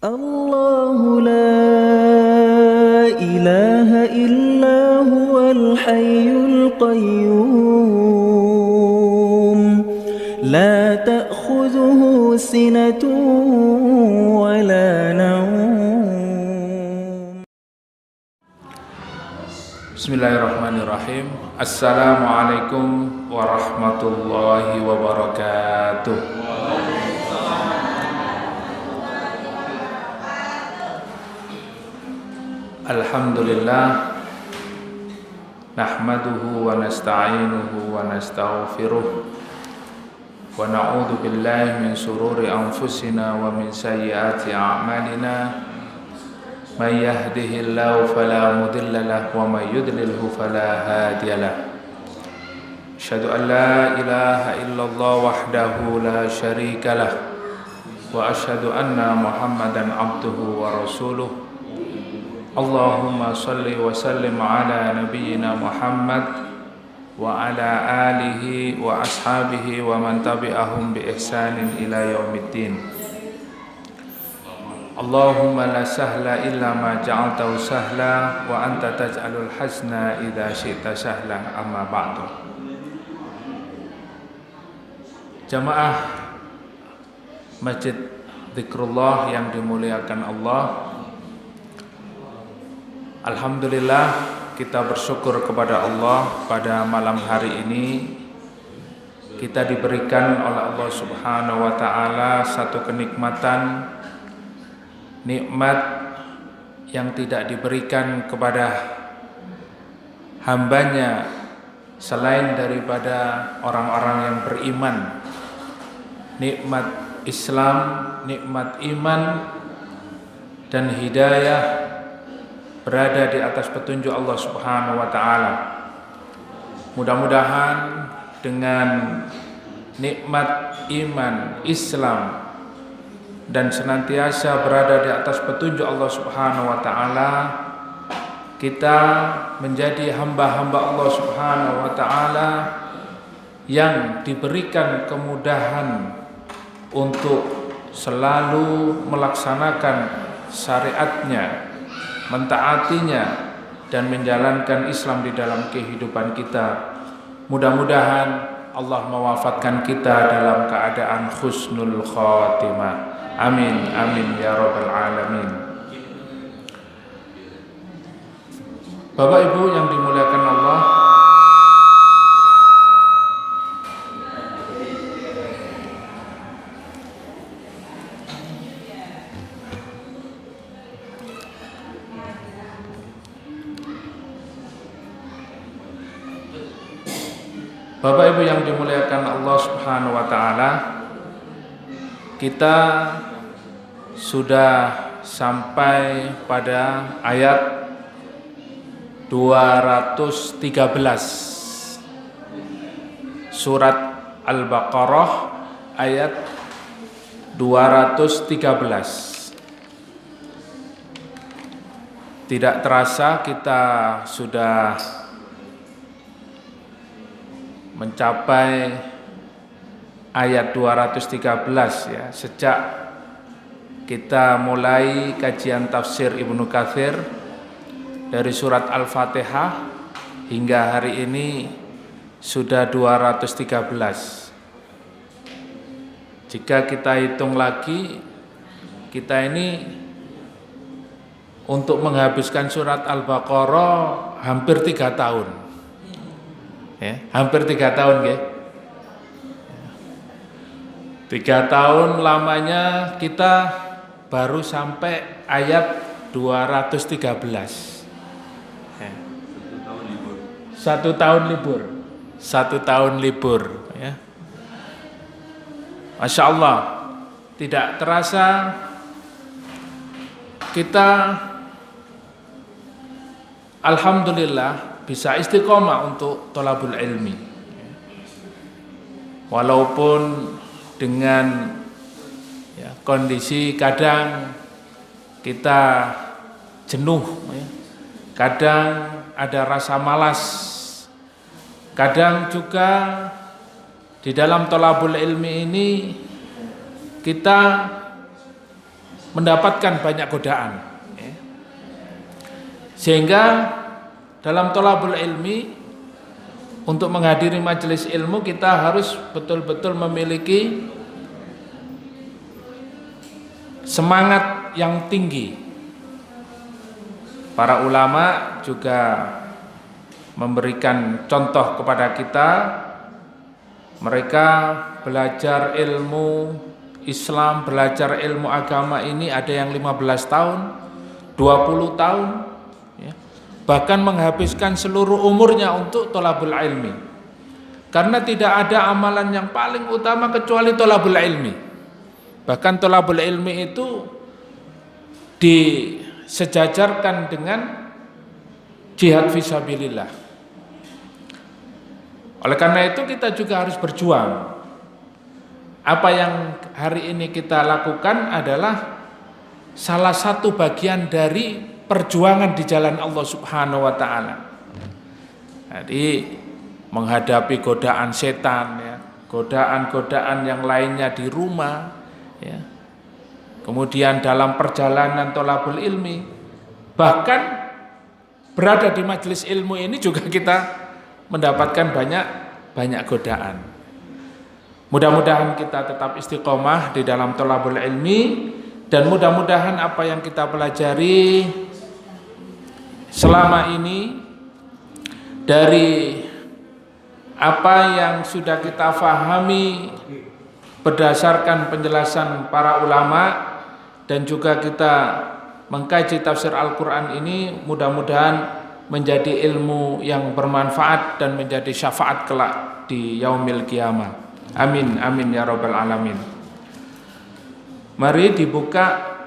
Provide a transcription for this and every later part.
الله لا إله إلا هو الحي القيوم لا تأخذه سنة ولا نوم. Bismillahirrahmanirrahim. Assalamualaikum warahmatullahi wabarakatuh. Alhamdulillah, nahmaduhu wa nasta'inuhu wa nastaghfiruh wa na'udzu billahi min shururi anfusina wa min sayyiati a'malina. May yahdihillahu fala mudilla lahu wa may yudlilhu fala hadiya lahu. Asyhadu an la ilaha illallah wahdahu la syarika lahu wa asyhadu anna Muhammadan abduhu wa rasuluh. Allahumma salli wa sallim ala nabiyyina Muhammad wa ala alihi wa ashabihi wa man tabi'ahum bi ihsanin ila yaumiddin. Allahumma la sahla illa ma ja'altahu sahla wa anta taj'alul hasna idza syi'ta sahla, amma ba'du. Jamaah Masjid Zikrullah yang dimuliakan Allah, alhamdulillah kita bersyukur kepada Allah pada malam hari ini kita diberikan oleh Allah Subhanahu wa taala satu kenikmatan, nikmat yang tidak diberikan kepada hambanya selain daripada orang-orang yang beriman. Nikmat Islam, nikmat iman dan hidayah berada di atas petunjuk Allah Subhanahu wa taala. Mudah-mudahan dengan nikmat iman, Islam dan senantiasa berada di atas petunjuk Allah Subhanahu wa taala, kita menjadi hamba-hamba Allah Subhanahu wa taala yang diberikan kemudahan untuk selalu melaksanakan syariatnya, mentaatinya dan menjalankan Islam di dalam kehidupan kita. Mudah-mudahan Allah mewafatkan kita dalam keadaan husnul khatimah. Amin, amin ya rabbal alamin. Bapak Ibu yang dimuliakan Allah, Bapak Ibu yang dimuliakan Allah Subhanahu wa taala, kita sudah sampai pada ayat 213 surat Al-Baqarah, ayat 213. Tidak terasa kita sudah mencapai ayat 213 ya, sejak kita mulai kajian tafsir Ibnu Katsir dari surat Al-Fatihah hingga hari ini sudah 213. Jika kita hitung lagi, kita ini untuk menghabiskan surat Al-Baqarah hampir 3 tahun. Ya, hampir 3 tahun ya. 3 tahun lamanya kita baru sampai ayat 213. Ya. 1 tahun libur. 1 tahun libur ya. Masya Allah, tidak terasa kita alhamdulillah bisa istiqomah untuk thalabul ilmi. Walaupun dengan ya, kondisi kadang kita jenuh ya. Kadang ada rasa malas. Kadang juga di dalam thalabul ilmi ini kita mendapatkan banyak godaan. Sehingga dalam thalabul ilmi, untuk menghadiri majelis ilmu kita harus betul-betul memiliki semangat yang tinggi. Para ulama juga memberikan contoh kepada kita. Mereka belajar ilmu Islam, belajar ilmu agama ini ada yang 15 tahun, 20 tahun, ya. Bahkan menghabiskan seluruh umurnya untuk thalabul ilmi. Karena tidak ada amalan yang paling utama kecuali thalabul ilmi. Bahkan thalabul ilmi itu disejajarkan dengan jihad fisabilillah. Oleh karena itu kita juga harus berjuang. Apa yang hari ini kita lakukan adalah salah satu bagian dari perjuangan di jalan Allah Subhanahu wa taala. Jadi menghadapi godaan setan, ya, godaan-godaan yang lainnya di rumah, ya. Kemudian dalam perjalanan thalabul ilmi, bahkan berada di majelis ilmu ini juga kita mendapatkan banyak godaan. Mudah-mudahan kita tetap istiqomah di dalam thalabul ilmi, dan mudah-mudahan apa yang kita pelajari selama ini dari apa yang sudah kita fahami berdasarkan penjelasan para ulama dan juga kita mengkaji tafsir Al-Quran ini, mudah-mudahan menjadi ilmu yang bermanfaat dan menjadi syafaat kelak di yaumil qiyamah. Amin, amin ya rabbal alamin. Mari dibuka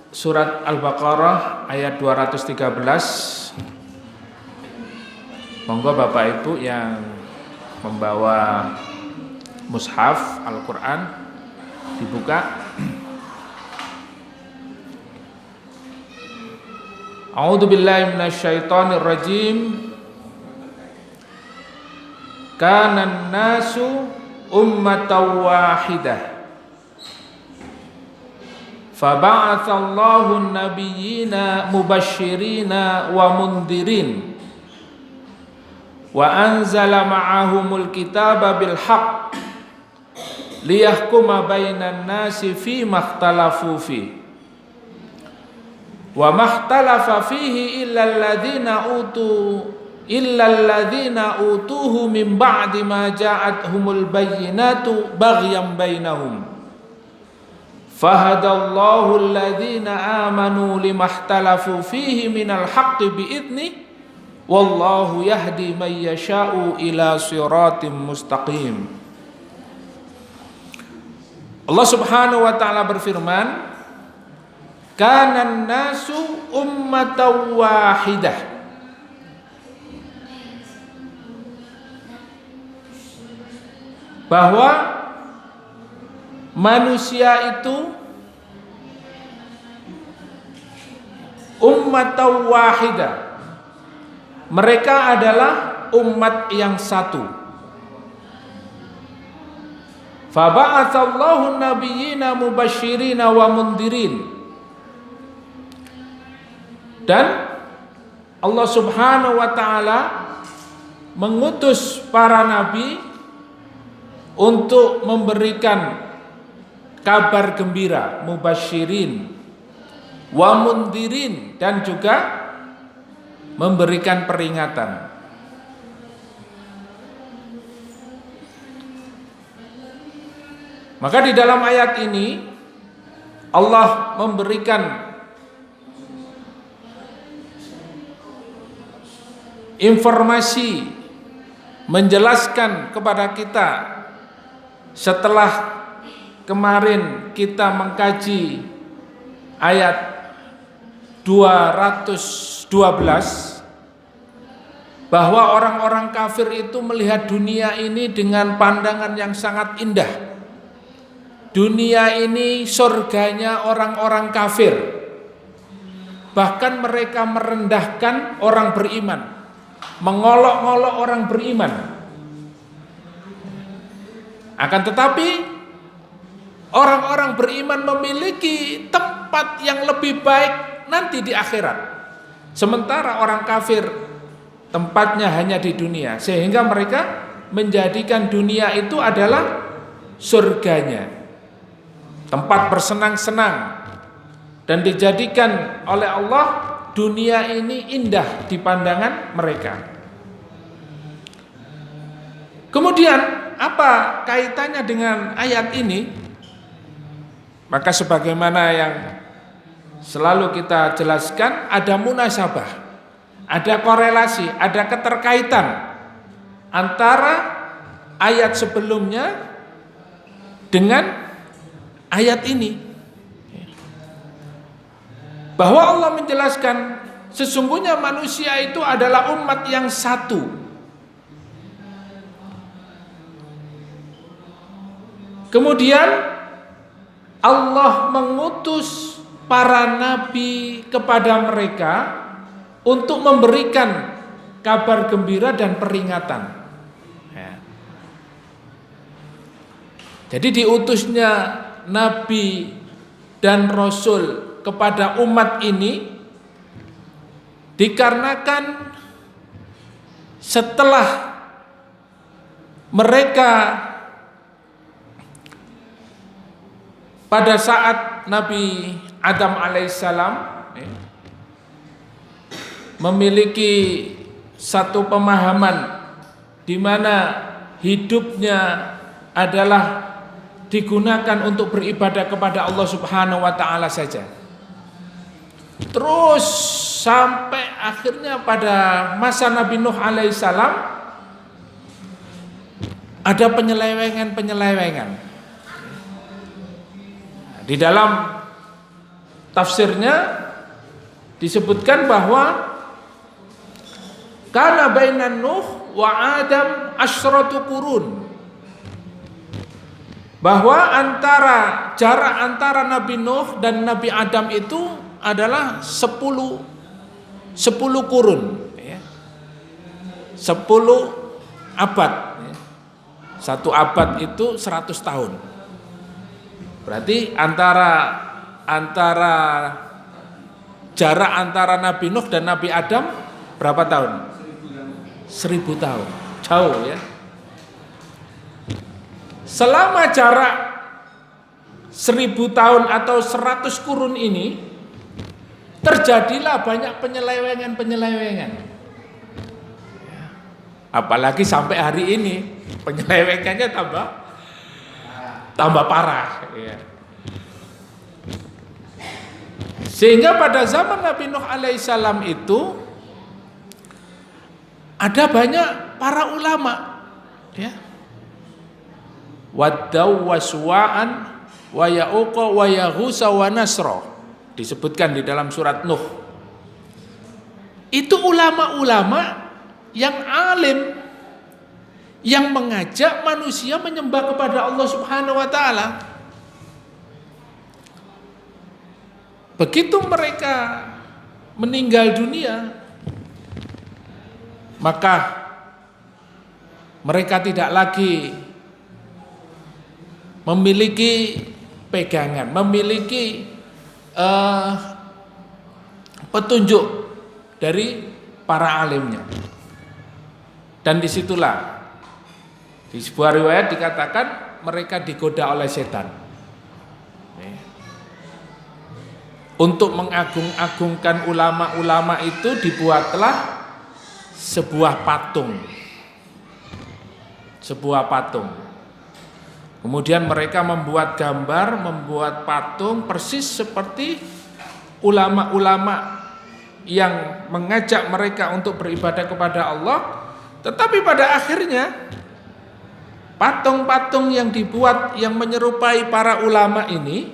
surat Al-Baqarah ayat 213. Monggo Bapak Ibu yang membawa mushaf Al-Quran dibuka. A'udzu billahi minasyaitonir rajim. Kanan nasu ummatan wahidah. Faba'atsallahu an-nabiyyina mubashshirina wa mundhirin. Wa anzala ma'ahumul kitaba bil haqq liyahkuma bainan nasi fima ikhtalafu fihi. Wa makhtalafa fihi illa alladhina utuhu min ba'di ma ja'atuhumul bayyinatu baghyan bainahum. Fahadallahu alladhina amanu limakhtalafu fihi minal haqqi bi'idni wallahu yahdi man yasha'u ila siratim mustaqim. Allah Subhanahu wa ta'ala berfirman, kanan nasu ummatan wahidah. Bahwa manusia itu ummatan wahidah. Mereka adalah umat yang satu. Faba'atsallahu nabiyyina mubashshirina wa mundhirin. Dan Allah Subhanahu wa ta'ala mengutus para nabi untuk memberikan kabar gembira, mubasyirin wa mundhirin, dan juga memberikan peringatan. Maka di dalam ayat ini Allah memberikan informasi, menjelaskan kepada kita setelah kemarin kita mengkaji ayat 212 bahwa orang-orang kafir itu melihat dunia ini dengan pandangan yang sangat indah. Dunia ini surganya orang-orang kafir. Bahkan mereka merendahkan orang beriman, mengolok-olok orang beriman. Akan tetapi orang-orang beriman memiliki tempat tempat yang lebih baik nanti di akhirat. Sementara orang kafir tempatnya hanya di dunia, sehingga mereka menjadikan dunia itu adalah surganya, tempat bersenang-senang, dan dijadikan oleh Allah dunia ini indah di pandangan mereka. Kemudian apa kaitannya dengan ayat ini? Maka sebagaimana yang selalu kita jelaskan, ada munasabah, ada korelasi, ada keterkaitan antara ayat sebelumnya dengan ayat ini. Bahwa Allah menjelaskan sesungguhnya manusia itu adalah umat yang satu. Kemudian Allah mengutus para nabi kepada mereka untuk memberikan kabar gembira dan peringatan. Ya. Jadi diutusnya nabi dan rasul kepada umat ini dikarenakan setelah mereka pada saat Nabi Adam alaihissalam memiliki satu pemahaman di mana hidupnya adalah digunakan untuk beribadah kepada Allah Subhanahu wa taala saja. Terus sampai akhirnya pada masa Nabi Nuh alaihissalam ada penyelewengan. Di dalam tafsirnya disebutkan bahwa kana bainan Nuh wa Adam asyratu qurun, bahwa jarak antara Nabi Nuh dan Nabi Adam itu adalah 10 kurun, ya. 10 abad, ya. 1 abad itu 100 tahun. Berarti antara jarak antara Nabi Nuh dan Nabi Adam berapa tahun? 1000 tahun. Jauh, ya. Selama jarak 1000 tahun atau 100 kurun ini terjadilah banyak penyelewengan. Apalagi sampai hari ini penyelewengannya tambah parah, ya. Sehingga pada zaman Nabi Nuh alaihissalam itu ada banyak para ulama, ya. Waddaw wa suwa'an wa ya'uqa wa yaghusa wa nasra, disebutkan di dalam surat Nuh. Itu ulama-ulama yang alim, yang mengajak manusia menyembah kepada Allah Subhanahu wa taala. Begitu mereka meninggal dunia, maka mereka tidak lagi memiliki pegangan, memiliki petunjuk dari para alimnya. Dan disitulah di sebuah riwayat dikatakan mereka digoda oleh setan untuk mengagung-agungkan ulama-ulama itu. Dibuatlah sebuah patung. Kemudian mereka membuat gambar, membuat patung persis seperti ulama-ulama yang mengajak mereka untuk beribadah kepada Allah. Tetapi pada akhirnya patung-patung yang dibuat yang menyerupai para ulama ini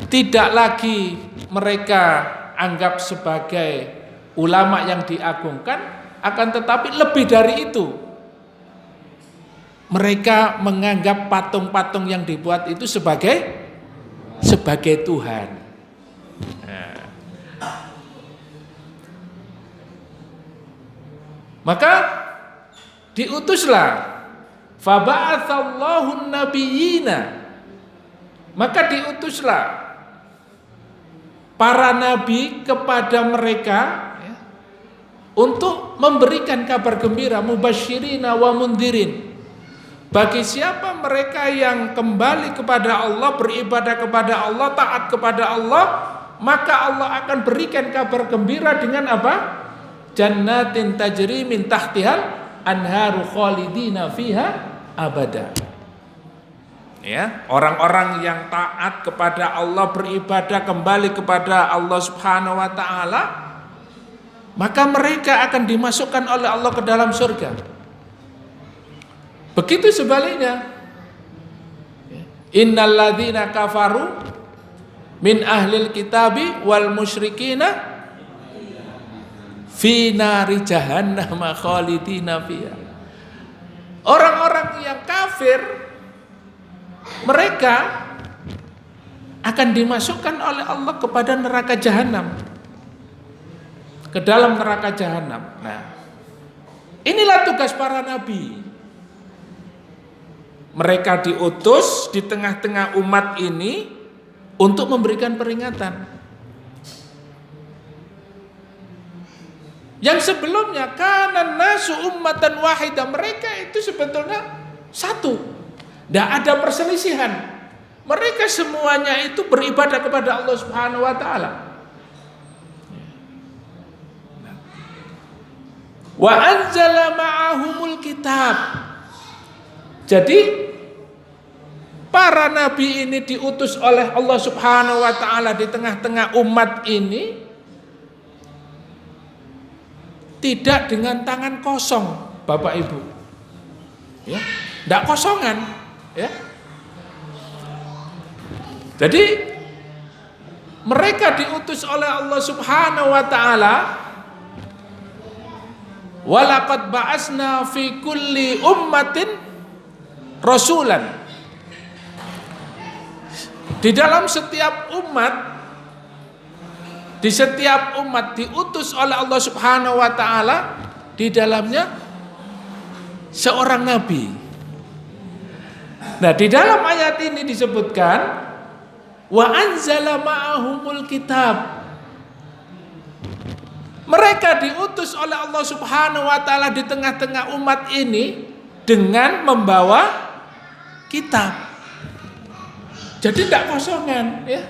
tidak lagi mereka anggap sebagai ulama yang diagungkan, akan tetapi lebih dari itu, mereka menganggap patung-patung yang dibuat itu sebagai Tuhan. Nah. Maka diutuslah faba'atsallahu nabiyina, Maka diutuslah para nabi kepada mereka untuk memberikan kabar gembira, mubasyirina wa mundirin. Bagi siapa mereka yang kembali kepada Allah, beribadah kepada Allah, taat kepada Allah, maka Allah akan berikan kabar gembira dengan apa? Jannatin tajri min tahtihal anharu khalidina fiha abada. Ya, orang-orang yang taat kepada Allah, beribadah kembali kepada Allah Subhanahu wa taala, maka mereka akan dimasukkan oleh Allah ke dalam surga. Begitu sebaliknya, innal ladzina kafaru min ahlil kitabi wal musyrikina fi nari jahannam khalidina fiha. Orang-orang yang kafir, mereka akan dimasukkan oleh Allah kepada neraka jahanam, ke dalam neraka jahanam. Nah, inilah tugas para nabi. Mereka diutus di tengah-tengah umat ini untuk memberikan peringatan. Yang sebelumnya kana nasu ummatan wahidah, mereka itu sebetulnya satu, tidak ada perselisihan. Mereka semuanya itu beribadah kepada Allah Subhanahu wa taala. Wa anzala ma'ahumul kitab. Jadi para nabi ini diutus oleh Allah Subhanahu wa taala di tengah-tengah umat ini tidak dengan tangan kosong, Bapak Ibu. Ya, enggak kosongan, ya. Jadi mereka diutus oleh Allah Subhanahu wa taala. Walaqad ba'asna fi kulli ummatin rasulan. Di dalam setiap umat, di setiap umat diutus oleh Allah Subhanahu wa taala di dalamnya seorang nabi. Nah, di dalam ayat ini disebutkan wa anzala ma'ahumul kitab. Mereka diutus oleh Allah Subhanahu wa taala di tengah-tengah umat ini dengan membawa kitab. Jadi tidak kosongan, ya.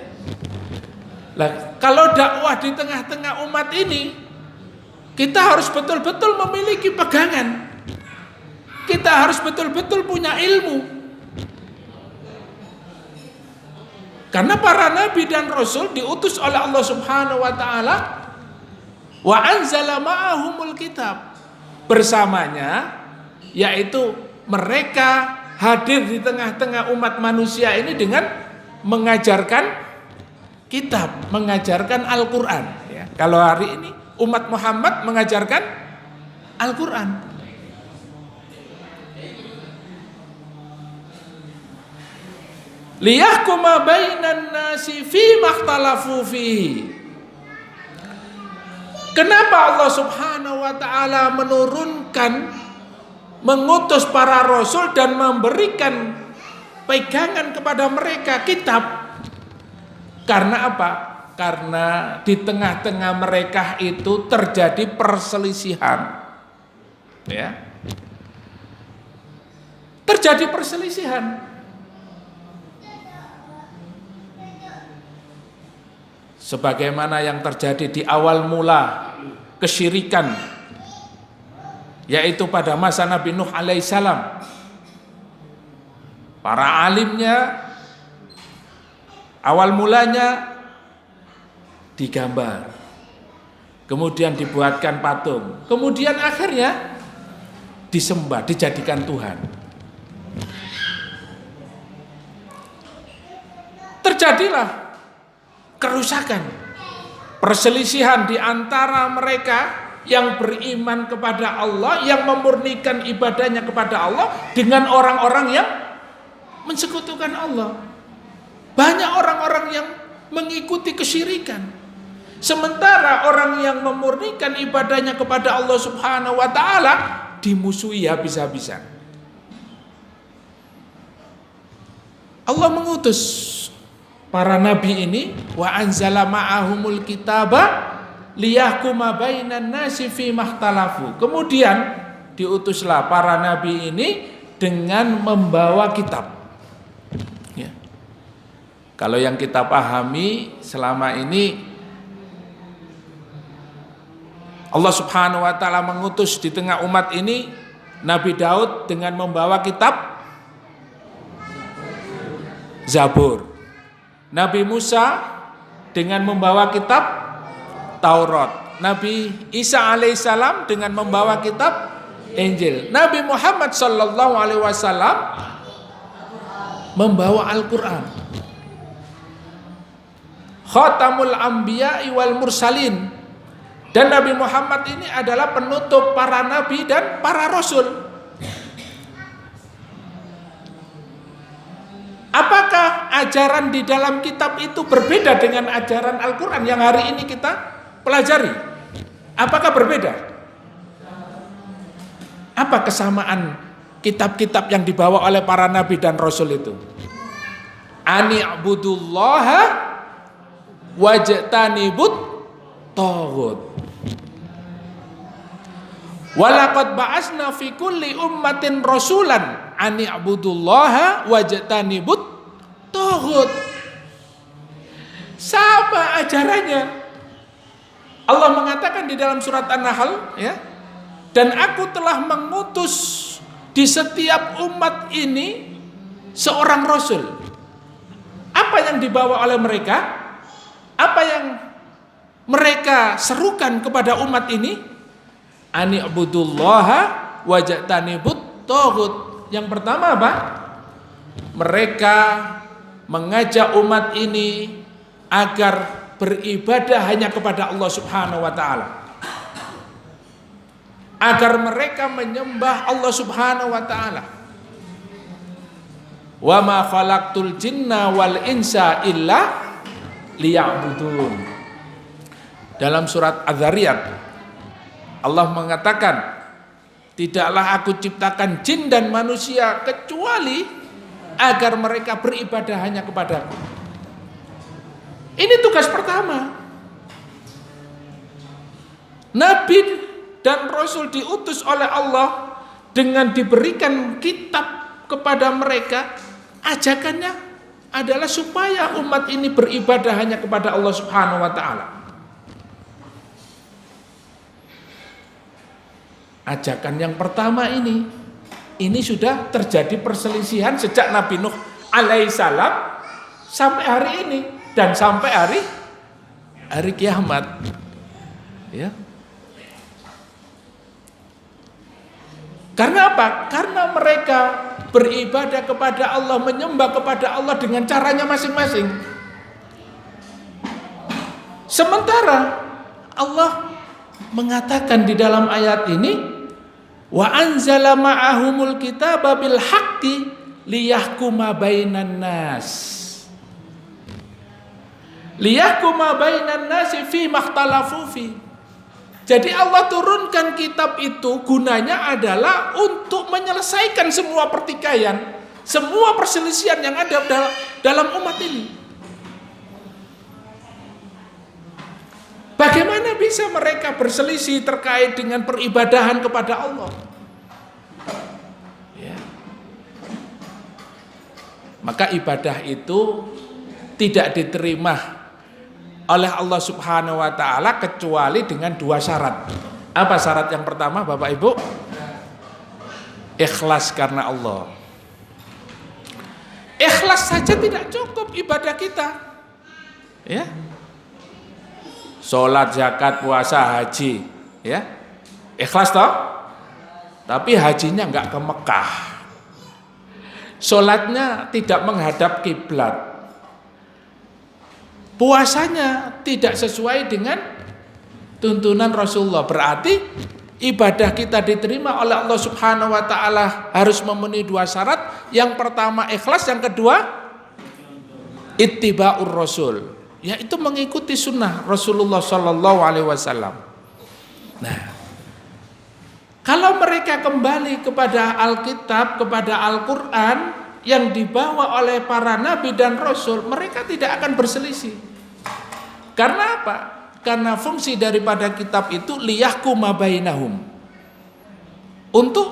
Nah, kalau dakwah di tengah-tengah umat ini, kita harus betul-betul memiliki pegangan. Kita harus betul-betul punya ilmu. Karena para nabi dan rasul diutus oleh Allah Subhanahu wa taala, wa anzala ma'ahumul kitab. Bersamanya, yaitu mereka hadir di tengah-tengah umat manusia ini dengan mengajarkan kitab, mengajarkan Al-Quran. Ya. Kalau hari ini umat Muhammad mengajarkan Al-Quran. Liyahkuma bainan nasi fi makhtalafu fihi. Kenapa Allah Subhanahu wa taala mengutus para rasul dan memberikan pegangan kepada mereka kitab? Karena apa? Karena di tengah-tengah mereka itu terjadi perselisihan. Ya. Terjadi perselisihan. Sebagaimana yang terjadi di awal mula kesyirikan, yaitu pada masa Nabi Nuh alaihissalam. Para alimnya awal mulanya digambar, kemudian dibuatkan patung, kemudian akhirnya disembah, dijadikan Tuhan. Terjadilah kerusakan, perselisihan di antara mereka yang beriman kepada Allah, yang memurnikan ibadahnya kepada Allah, dengan orang-orang yang mensekutukan Allah. Banyak orang-orang yang mengikuti kesyirikan, sementara orang yang memurnikan ibadahnya kepada Allah Subhanahu wa taala dimusuhi habis-habisan. Allah mengutus para nabi ini, wa anzala ma'ahumul kitaba liyahkuma bainan nasi fi mahtalafu. Kemudian diutuslah para nabi ini dengan membawa kitab. Ya. Kalau yang kita pahami selama ini, Allah Subhanahu wa ta'ala mengutus di tengah umat ini Nabi Daud dengan membawa kitab Zabur, Nabi Musa dengan membawa kitab Taurat, Nabi Isa alaihissalam dengan membawa kitab Injil, Nabi Muhammad sallallahu alaihi wasallam membawa Al-Quran. Khatamul Anbiya'i wal Mursalin. Dan Nabi Muhammad ini adalah penutup para nabi dan para rasul. Apakah ajaran di dalam kitab itu berbeda dengan ajaran Al-Quran yang hari ini kita pelajari? Apakah berbeda? Apa kesamaan kitab-kitab yang dibawa oleh para nabi dan rasul itu? Ani'budullaha wajtanibut taghut. Walaqad ba'asna fi kulli ummatin rasulan ani'budullaha wajtanibut taghut. Sama ajarannya. Allah mengatakan di dalam surat An-Nahl, ya, dan aku telah mengutus di setiap umat ini seorang rasul. Apa yang dibawa oleh mereka? Apa yang mereka serukan kepada umat ini? Ani'budullaha wajtanibut taghut. Yang pertama apa? Mereka mengajak umat ini agar beribadah hanya kepada Allah Subhanahu wa ta'ala, agar mereka menyembah Allah Subhanahu wa ta'ala. Wa ma khalaqtul jinna wal insa illa liya'budun. Dalam surat Az-Zariyat Allah mengatakan, tidaklah aku ciptakan jin dan manusia kecuali agar mereka beribadah hanya kepadaku. Ini tugas pertama. Nabi dan Rasul diutus oleh Allah dengan diberikan kitab kepada mereka. Ajakannya adalah supaya umat ini beribadah hanya kepada Allah Subhanahu wa ta'ala. Ajakan yang pertama ini sudah terjadi perselisihan sejak Nabi Nuh alaihissalam sampai hari ini dan sampai hari kiamat. Ya. Karena apa? Karena mereka beribadah kepada Allah, menyembah kepada Allah dengan caranya masing-masing. Sementara Allah mengatakan di dalam ayat ini, wa anzala ma'ahumul kitaba bil haqqi liyahkuma bainan nas. Liyahkuma bainan nasi fi makhtalafu fi. Jadi Allah turunkan kitab itu gunanya adalah untuk menyelesaikan semua pertikaian, semua perselisihan yang ada dalam umat ini. Bagaimana bisa mereka berselisih terkait dengan peribadahan kepada Allah? Ya. Maka ibadah itu tidak diterima oleh Allah Subhanahu wa ta'ala kecuali dengan dua syarat. Apa syarat yang pertama, Bapak Ibu? Ikhlas karena Allah. Ikhlas saja tidak cukup ibadah kita. Ya. Sholat, zakat, puasa, haji, ya, ikhlas toh, tapi hajinya nggak ke Mekah, sholatnya tidak menghadap kiblat, puasanya tidak sesuai dengan tuntunan Rasulullah. Berarti ibadah kita diterima oleh Allah Subhanahu wa ta'ala harus memenuhi dua syarat. Yang pertama ikhlas, yang kedua ittiba'ur rasul, yaitu mengikuti sunnah Rasulullah Sallallahu Alaihi Wasallam. Nah, kalau mereka kembali kepada Alkitab, kepada Al-Quran, yang dibawa oleh para nabi dan rasul, mereka tidak akan berselisih. Karena apa? Karena fungsi daripada kitab itu liyahkuma bainahum, untuk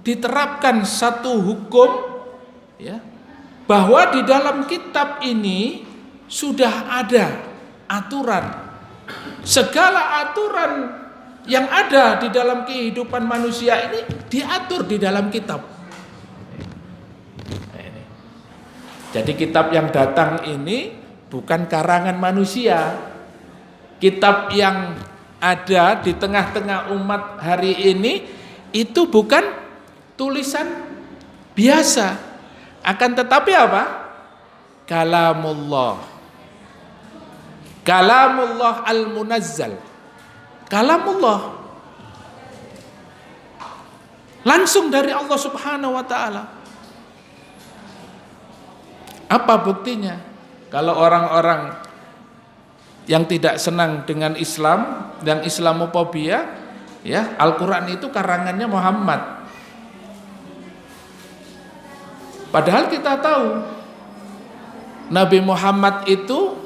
diterapkan satu hukum, ya, bahwa di dalam kitab ini sudah ada aturan. Segala aturan yang ada di dalam kehidupan manusia ini diatur di dalam kitab. Jadi kitab yang datang ini bukan karangan manusia. Kitab yang ada di tengah-tengah umat hari ini itu bukan tulisan biasa. Akan tetapi apa? Kalamullah. Kalamullah al-munazzal. Kalamullah, langsung dari Allah Subhanahu wa ta'ala. Apa buktinya? Kalau orang-orang yang tidak senang dengan Islam dan Islamofobia, ya, Al-Quran itu karangannya Muhammad. Padahal kita tahu Nabi Muhammad itu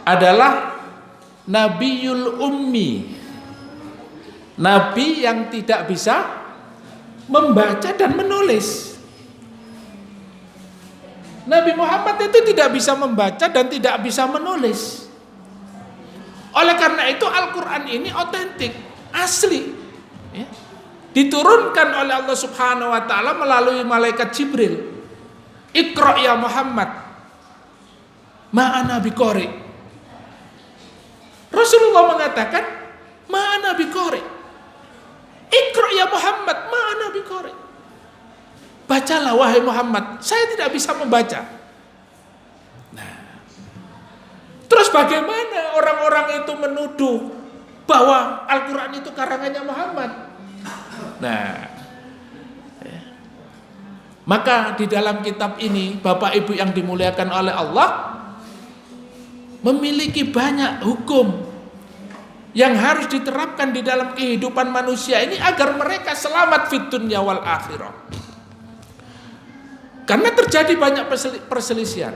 adalah Nabiul Ummi, Nabi yang tidak bisa membaca dan menulis. Nabi Muhammad itu tidak bisa membaca dan tidak bisa menulis. Oleh karena itu Al-Quran ini otentik, asli, ya, diturunkan oleh Allah Subhanahu wa ta'ala melalui malaikat Jibril. Iqra ya Muhammad, ma'ana biqari. Rasulullah mengatakan, ma'ana biqari. Iqra ya Muhammad, ma'ana biqari. Bacalah wahai Muhammad, saya tidak bisa membaca. Nah, terus bagaimana orang-orang itu menuduh bahwa Al-Quran itu karangannya Muhammad? Nah, maka di dalam kitab ini, Bapak Ibu yang dimuliakan oleh Allah, memiliki banyak hukum yang harus diterapkan di dalam kehidupan manusia ini agar mereka selamat fid dunya wal akhirah. Karena terjadi banyak perselisihan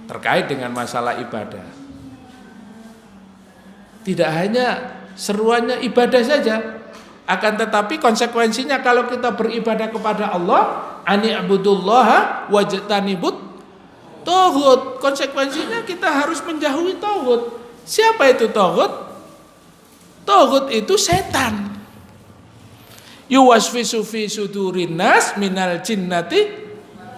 terkait dengan masalah ibadah. Tidak hanya seruannya ibadah saja, akan tetapi konsekuensinya kalau kita beribadah kepada Allah, ani'budullaha wajtanibut taghut, konsekuensinya kita harus menjauhi taghut. Siapa itu taghut? Taghut itu setan. Yuwaswisu fi sudurin nas minal jinnati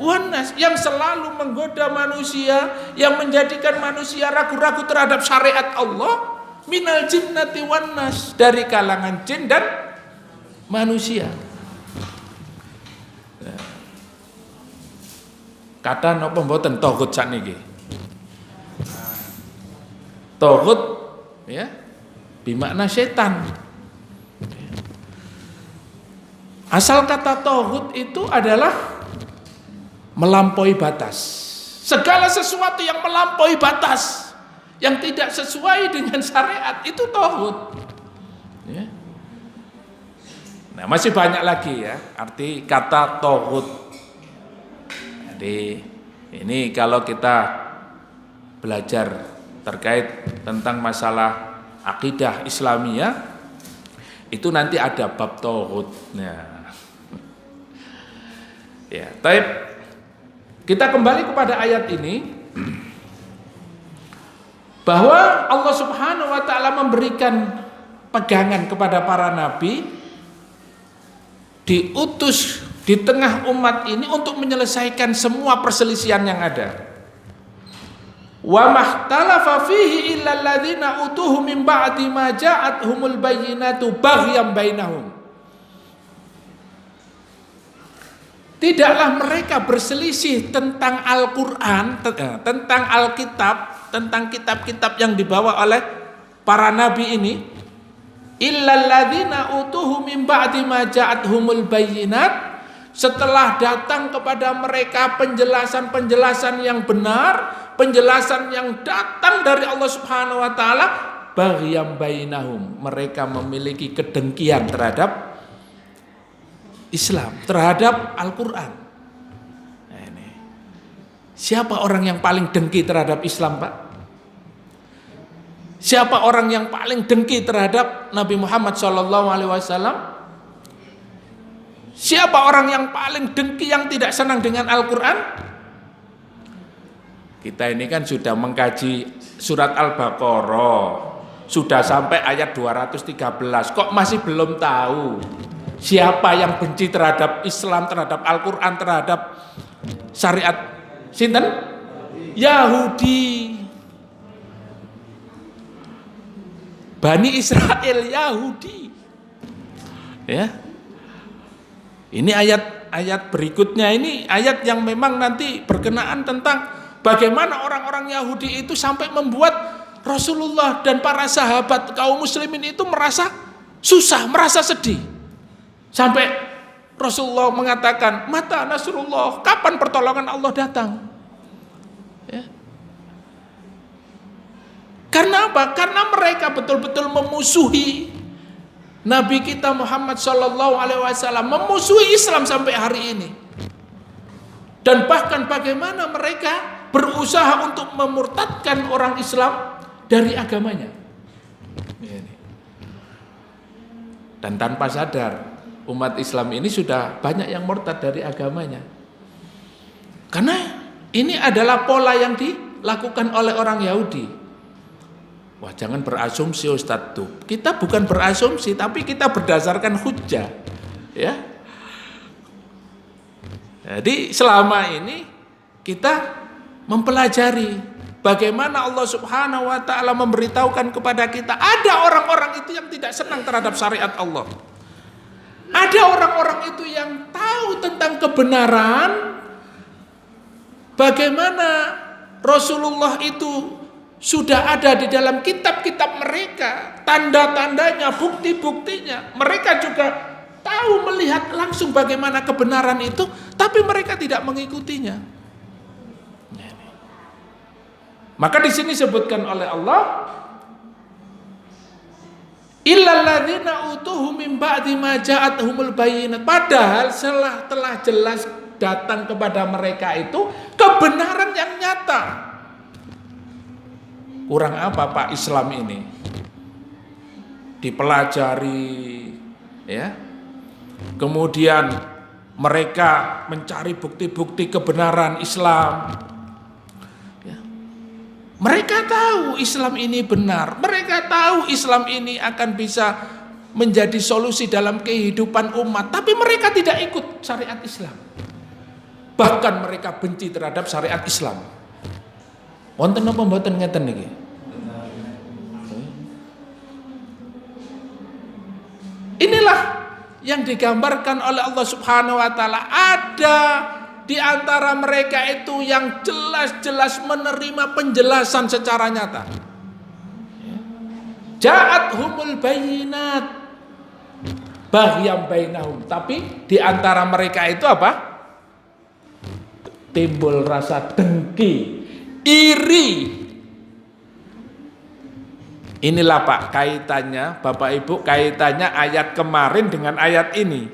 wan nas, yang selalu menggoda manusia, yang menjadikan manusia ragu-ragu terhadap syariat Allah, minal jinnati wan nas, dari kalangan jin dan manusia. Kata napa mboten taghut sakniki? Taghut, ya, bermakna setan. Asal kata taghut itu adalah melampaui batas. Segala sesuatu yang melampaui batas, yang tidak sesuai dengan syariat, itu taghut. Ya. Nah, masih banyak lagi, ya, arti kata taghut. Jadi ini kalau kita belajar terkait tentang masalah akidah Islamiyah, itu nanti ada bab taghut. Nah, ya, taib. Kita kembali kepada ayat ini, bahwa Allah Subhanahu wa ta'ala memberikan pegangan kepada para nabi, diutus di tengah umat ini untuk menyelesaikan semua perselisihan yang ada. Wa mahtalafa fihi illa alladziina utuhu min ba'di ma ja'atuhumul bayyinatu baghyan bainahum. Tidaklah mereka berselisih tentang Al-Quran, tentang Alkitab, tentang kitab-kitab yang dibawa oleh para nabi ini, illal ladzina utuhu min ba'di ma ja'atuhumul bayyinat, setelah datang kepada mereka penjelasan-penjelasan yang benar, penjelasan yang datang dari Allah Subhanahu wa taala, baghyan bainahum, mereka memiliki kedengkian terhadap Islam, terhadap Al-Quran. Nah, ini. Siapa orang yang paling dengki terhadap Islam, Pak? Siapa orang yang paling dengki terhadap Nabi Muhammad SAW? Siapa orang yang paling dengki, yang tidak senang dengan Al-Quran? Kita ini kan sudah mengkaji surat Al-Baqarah, sudah sampai ayat 213, kok masih belum tahu siapa yang benci terhadap Islam, terhadap Al-Quran, terhadap syariat? Sinten? Yahudi. Bani Israel, Yahudi. Ya. Ini ayat berikutnya, ini ayat yang memang nanti berkenaan tentang bagaimana orang-orang Yahudi itu sampai membuat Rasulullah dan para sahabat kaum muslimin itu merasa susah, merasa sedih. Sampai Rasulullah mengatakan, "Mata nasrullah, kapan pertolongan Allah datang?" Ya. Karena apa? Karena mereka betul-betul memusuhi Nabi kita Muhammad SAW, memusuhi Islam sampai hari ini. Dan bahkan bagaimana mereka berusaha untuk memurtadkan orang Islam dari agamanya. Dan tanpa sadar, umat Islam ini sudah banyak yang murtad dari agamanya. Karena ini adalah pola yang dilakukan oleh orang Yahudi. Wah, jangan berasumsi Ustadz tuh. Kita bukan berasumsi, tapi kita berdasarkan hujjah. Ya. Jadi selama ini kita mempelajari bagaimana Allah Subhanahu wa taala memberitahukan kepada kita ada orang-orang itu yang tidak senang terhadap syariat Allah. Ada orang-orang itu yang tahu tentang kebenaran, bagaimana Rasulullah itu sudah ada di dalam kitab-kitab mereka, tanda-tandanya, bukti-buktinya. Mereka juga tahu, melihat langsung bagaimana kebenaran itu, tapi mereka tidak mengikutinya. Maka di sini disebutkan oleh Allah, illal ladzina utuhu min ba'di ma ja'atuhumul bayyinat. Padahal telah jelas datang kepada mereka itu kebenaran yang nyata. Kurang apa Pak Islam ini? Dipelajari, ya. Kemudian mereka mencari bukti-bukti kebenaran Islam. Ya. Mereka tahu Islam ini benar. Mereka tahu Islam ini akan bisa menjadi solusi dalam kehidupan umat. Tapi mereka tidak ikut syariat Islam. Bahkan mereka benci terhadap syariat Islam. Wonten napa mboten ngeten niki? Inilah yang digambarkan oleh Allah Subhanahu wa taala. Ada di antara mereka itu yang jelas-jelas menerima penjelasan secara nyata. Ja'athumul bayyinat baghyan bainahum. Tapi di antara mereka itu apa? Timbul rasa dengki, iri. Inilah Pak kaitannya, Bapak Ibu, kaitannya ayat kemarin dengan ayat ini.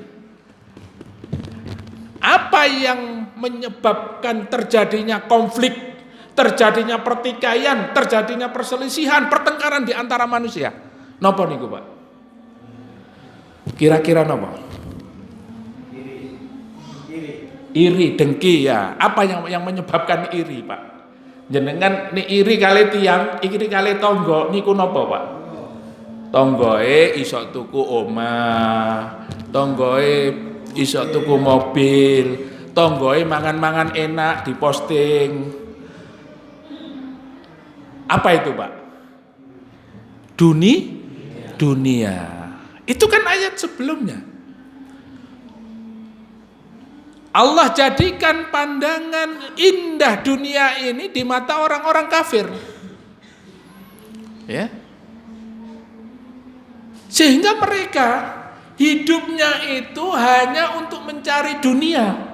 Apa yang menyebabkan terjadinya konflik, terjadinya pertikaian, terjadinya perselisihan, pertengkaran di antara manusia? Napa niku Pak? Kira-kira napa? Iri, dengki ya. Apa yang menyebabkan iri Pak? Jenengan ni iri kali tiang, iri kali tonggo, niku napa Pak? Tonggoe iso tuku omah, tonggoe iso tuku mobil, tonggoe mangan-mangan enak diposting. Apa itu Pak? Dunia. Itu kan ayat sebelumnya. Allah jadikan pandangan indah dunia ini di mata orang-orang kafir. Ya. Sehingga mereka hidupnya itu hanya untuk mencari dunia.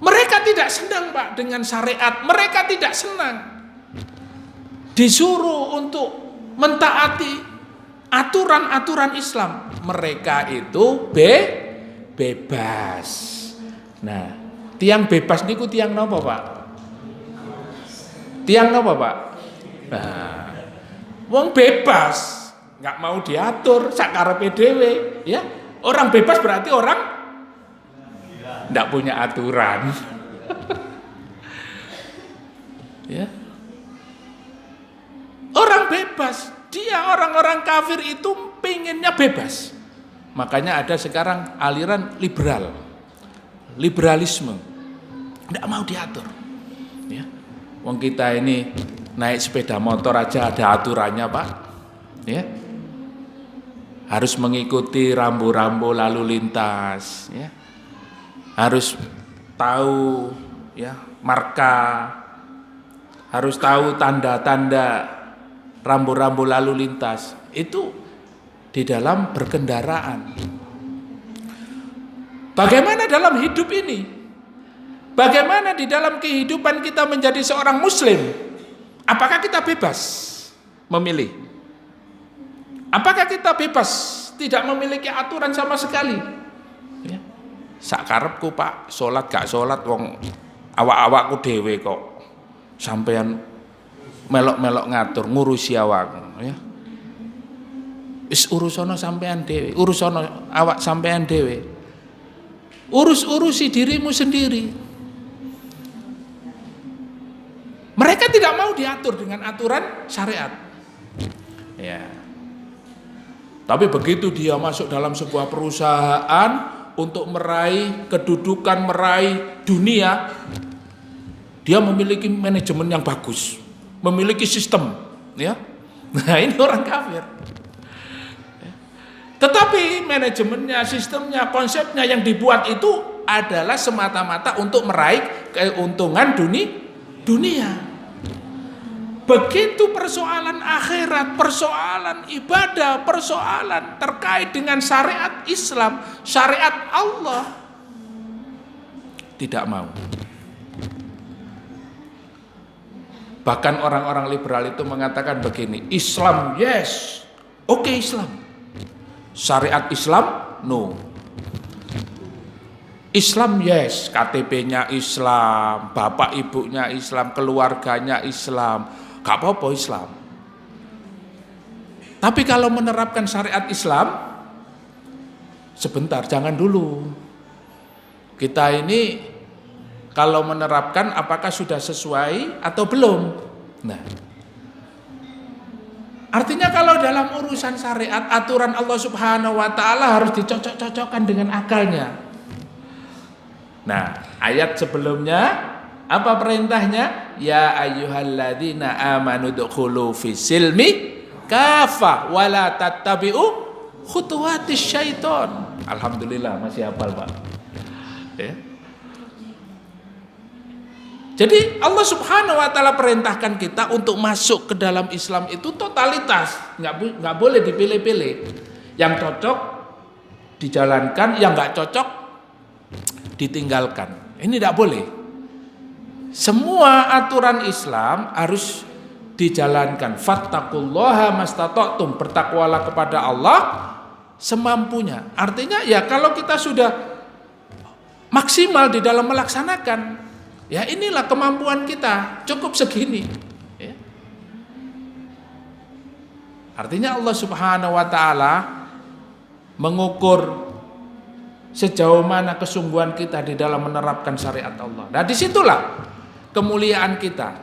Mereka tidak senang Pak dengan syariat. Mereka tidak senang disuruh untuk mentaati aturan-aturan Islam. Mereka itu bebas. Nah, tiang bebas niku tiang napa, Pak? Tiang napa, Pak? Nah, wong bebas, nggak mau diatur sak karepe dhewe, ya. Orang bebas berarti orang nggak punya aturan. Ya. Orang bebas, dia orang-orang kafir itu pengennya bebas. Makanya ada sekarang aliran liberalisme, nggak mau diatur. Ya. Wong kita ini naik sepeda motor aja ada aturannya, Pak. Ya. Harus mengikuti rambu-rambu lalu lintas, ya. Harus tahu ya marka, harus tahu tanda-tanda rambu-rambu lalu lintas. Itu di dalam berkendaraan. Bagaimana dalam hidup ini? Bagaimana di dalam kehidupan kita menjadi seorang muslim? Apakah kita bebas memilih? Apakah kita bebas tidak memiliki aturan sama sekali? Ya. Sak karepku, Pak, salat gak salat wong awak-awakku dhewe kok. Sampean melok-melok ngatur ngurusi awakku, ya. Wis urusono sampean dhewe, urusono awak sampean dhewe. Urus-urusi dirimu sendiri. Mereka tidak mau diatur dengan aturan syariat. Ya. Tapi begitu dia masuk dalam sebuah perusahaan untuk meraih kedudukan, meraih dunia, dia memiliki manajemen yang bagus, memiliki sistem, ya. Nah, ini orang kafir. Tetapi manajemennya, sistemnya, konsepnya yang dibuat itu adalah semata-mata untuk meraih keuntungan dunia. Begitu persoalan akhirat, persoalan ibadah, persoalan terkait dengan syariat Islam, syariat Allah, tidak mau. Bahkan orang-orang liberal itu mengatakan begini, Islam yes, oke Islam. Syariat Islam no. Islam yes, KTP-nya Islam, bapak ibunya Islam, keluarganya Islam, gak apa-apa Islam. Tapi kalau menerapkan syariat Islam, sebentar, jangan dulu. Kita ini kalau menerapkan apakah sudah sesuai atau belum? Nah, artinya kalau dalam urusan syariat, aturan Allah Subhanahu wa taala harus dicocok-cocokkan dengan akalnya. Nah, ayat sebelumnya apa perintahnya? Ya ayyuhalladzina amanu dukhulu fisilmi kafah wala tattabi'u khutuwatis syaiton. Alhamdulillah masih hafal, Pak. Ya. Jadi Allah Subhanahu wa taala perintahkan kita untuk masuk ke dalam Islam itu totalitas, nggak boleh dipilih-pilih. Yang cocok dijalankan, yang nggak cocok ditinggalkan. Ini tidak boleh. Semua aturan Islam harus dijalankan. Fattaqullaha mastata'tum, bertakwalah kepada Allah semampunya. Artinya ya kalau kita sudah maksimal di dalam melaksanakan, ya inilah kemampuan kita, cukup segini. Ya. Artinya Allah Subhanahu wa taala mengukur sejauh mana kesungguhan kita di dalam menerapkan syariat Allah. Nah, disitulah kemuliaan kita.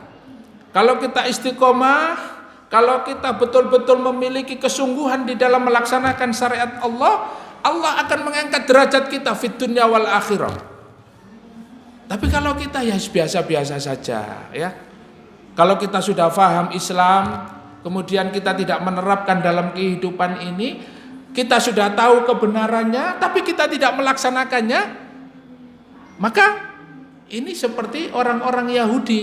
Kalau kita istiqomah, kalau kita betul-betul memiliki kesungguhan di dalam melaksanakan syariat Allah, Allah akan mengangkat derajat kita fid dunya wal akhirah. Tapi kalau kita ya biasa-biasa saja, ya. Kalau kita sudah paham Islam, kemudian kita tidak menerapkan dalam kehidupan ini, kita sudah tahu kebenarannya, tapi kita tidak melaksanakannya, maka ini seperti orang-orang Yahudi.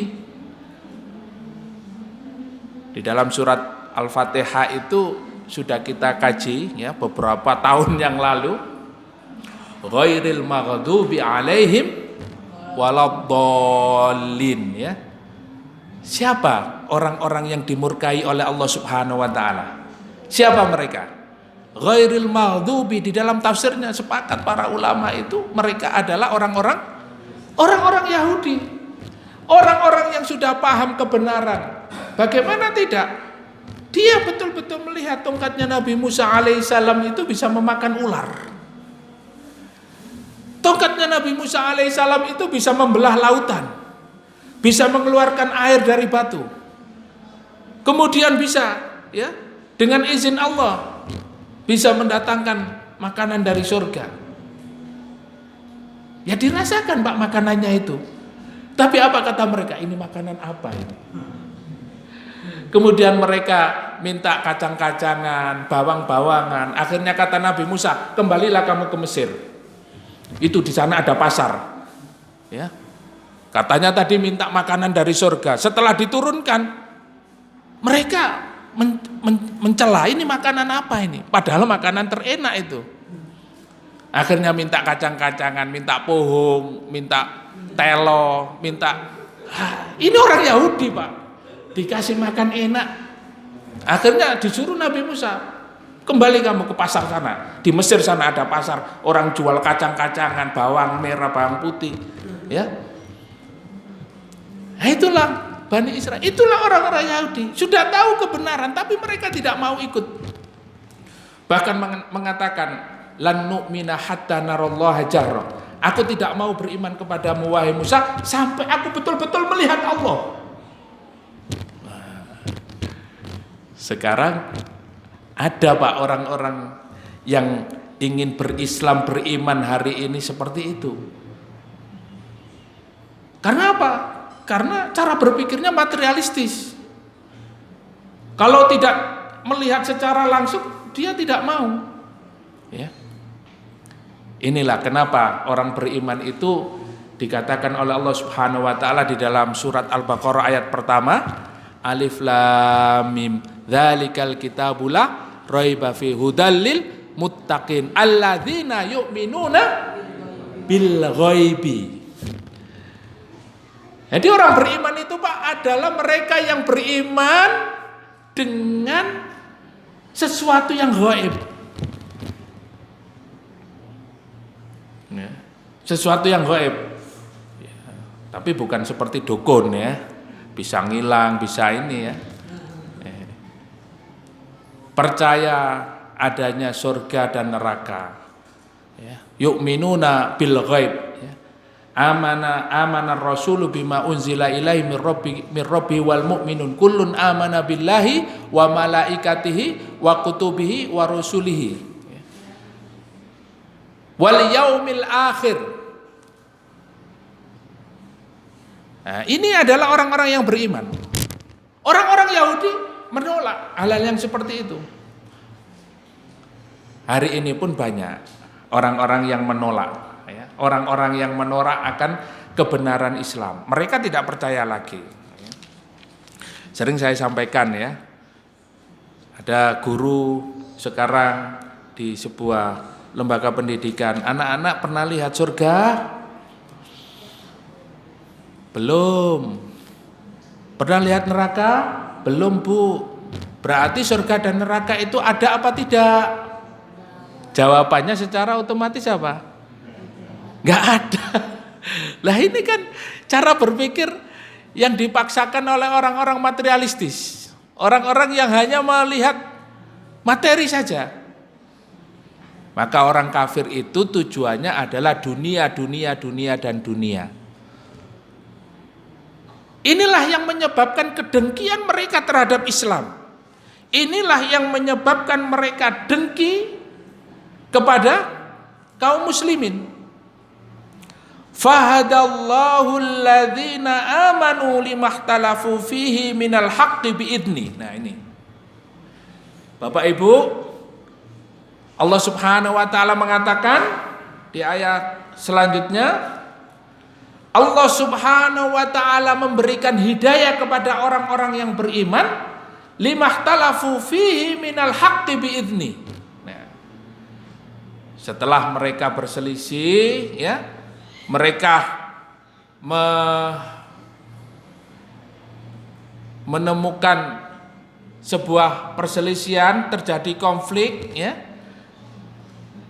Di dalam surat Al-Fatihah itu sudah kita kaji ya beberapa tahun yang lalu. Ghairil maghdubi alaihim waladdallin, ya. Siapa orang-orang yang dimurkai oleh Allah Subhanahu wa taala? Siapa mereka? ghairil maghdubi, di dalam tafsirnya sepakat para ulama itu mereka adalah orang-orang Yahudi, orang-orang yang sudah paham kebenaran. Bagaimana tidak? Dia betul-betul melihat tongkatnya Nabi Musa alaihissalam itu bisa memakan ular. Tongkatnya Nabi Musa alaihissalam itu bisa membelah lautan, bisa mengeluarkan air dari batu. Kemudian bisa, ya, dengan izin Allah bisa mendatangkan makanan dari surga. Ya dirasakan Pak makanannya itu. Tapi apa kata mereka? Ini makanan apa ini? Kemudian mereka minta kacang-kacangan, bawang-bawangan. Akhirnya kata Nabi Musa, kembalilah kamu ke Mesir. Itu di sana ada pasar. Ya. Katanya tadi minta makanan dari surga. Setelah diturunkan, mereka mencela, ini makanan apa ini? Padahal makanan terenak itu. Akhirnya minta kacang-kacangan, minta pohong, minta telo, minta. Ini orang Yahudi Pak, dikasih makan enak. Akhirnya disuruh Nabi Musa, kembali kamu ke pasar sana. Di Mesir sana ada pasar, orang jual kacang-kacangan, bawang merah, bawang putih. Ya, nah, itulah Bani Israel, itulah orang-orang Yahudi. Sudah tahu kebenaran, tapi mereka tidak mau ikut. Bahkan mengatakan, lan nu'mina hatta narallaha jahra. Aku tidak mau beriman kepadamu wahai Musa sampai aku betul-betul melihat Allah. Sekarang ada Pak orang-orang yang ingin berislam, beriman hari ini seperti itu. Karena apa? Karena cara berpikirnya materialistis. Kalau tidak melihat secara langsung, dia tidak mau. Ya. Inilah kenapa orang beriman itu dikatakan oleh Allah Subhanahu wa taala di dalam surat Al-Baqarah ayat pertama, Alif Lam Mim, dzalikal kitabul la raiba fi hudal lil muttaqin alladzina yu'minuna bil ghaibi. Jadi orang beriman itu Pak adalah mereka yang beriman dengan sesuatu yang gaib. Ya, sesuatu yang gaib. Ya, tapi bukan seperti dukun ya, bisa ngilang, bisa ini ya. Percaya adanya surga dan neraka. Ya, yu'minuna bil ghaib. Ya. Amana rasulu bima unzila ilaihi min rabbi wal mu'minun kullun amana billahi wa malaikatihi wa kutubihi wa rusulihi wal yaumil akhir. Nah, ini adalah orang-orang yang beriman. Orang-orang Yahudi menolak hal-hal yang seperti itu. Hari ini pun banyak orang-orang yang menolak. Orang-orang yang menolak akan kebenaran Islam, mereka tidak percaya lagi. Sering saya sampaikan ya, ada guru sekarang di sebuah lembaga pendidikan, anak-anak pernah lihat surga? Belum. Pernah lihat neraka? Belum Bu. Berarti surga dan neraka itu ada apa tidak? Jawabannya secara otomatis apa? Gak ada. Lah ini kan cara berpikir yang dipaksakan oleh orang-orang materialistis. Orang-orang yang hanya melihat materi saja. Maka orang kafir itu tujuannya adalah dunia, dunia, dunia, dan dunia. Inilah yang menyebabkan kedengkian mereka terhadap Islam. Inilah yang menyebabkan mereka dengki kepada kaum muslimin. Fahadallahu alladhina amanu limahtalafu fihi minal haqqi biidni. Nah ini Bapak Ibu, Allah Subhanahu wa ta'ala mengatakan di ayat selanjutnya, Allah Subhanahu wa ta'ala memberikan hidayah kepada orang-orang yang beriman limahtalafu fihi minal haqqi biidni. Nah, setelah mereka berselisih ya, mereka menemukan sebuah perselisihan, terjadi konflik ya,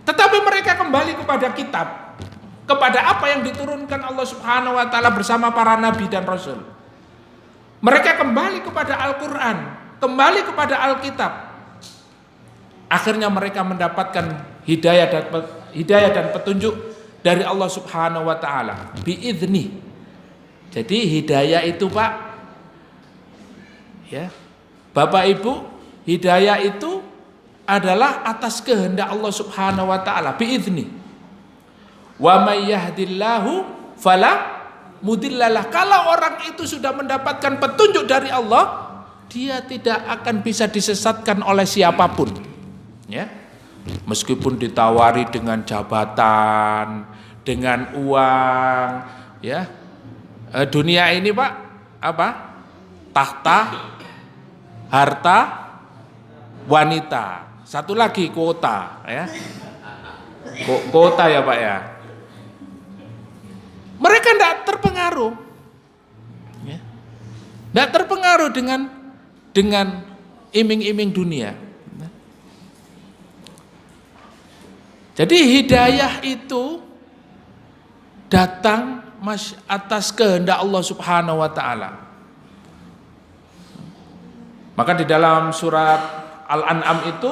Tetapi mereka kembali kepada kitab, kepada apa yang diturunkan Allah Subhanahu wa taala bersama para nabi dan rasul. Mereka kembali kepada Al-Qur'an, kembali kepada Alkitab. Akhirnya mereka mendapatkan hidayah dan petunjuk dari Allah Subhanahu wa taala biidznih. Jadi hidayah itu, Pak, ya. Bapak Ibu, hidayah itu adalah atas kehendak Allah Subhanahu wa taala biidznih. Wa may yahdillahu fala mudillalah. Kalau orang itu sudah mendapatkan petunjuk dari Allah, dia tidak akan bisa disesatkan oleh siapapun. Ya. Meskipun ditawari dengan jabatan, dengan uang, ya. Dunia ini, Pak, apa? Tahta, harta, wanita. Satu lagi kuota, ya. Kuota ya, Pak, ya. Mereka tidak terpengaruh, ya. Tidak terpengaruh dengan iming-iming dunia. Jadi hidayah itu datang atas kehendak Allah Subhanahu wa taala. Maka di dalam surat Al-An'am itu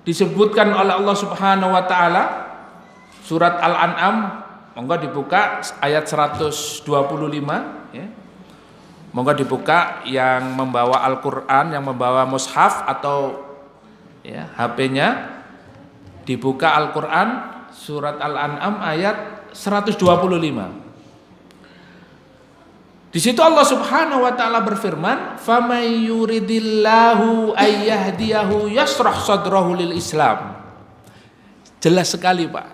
disebutkan oleh Allah Subhanahu wa taala, surat Al-An'am, monggo dibuka ayat 125, ya. Monggo dibuka yang membawa Al-Qur'an, yang membawa mushaf atau ya HP-nya, dibuka Al-Qur'an surat Al-An'am ayat 125. Di situ Allah Subhanahu wa taala berfirman, "Famay yuridillahu ayyahdiyahu yashrah sadrahu lil Islam." Jelas sekali, Pak.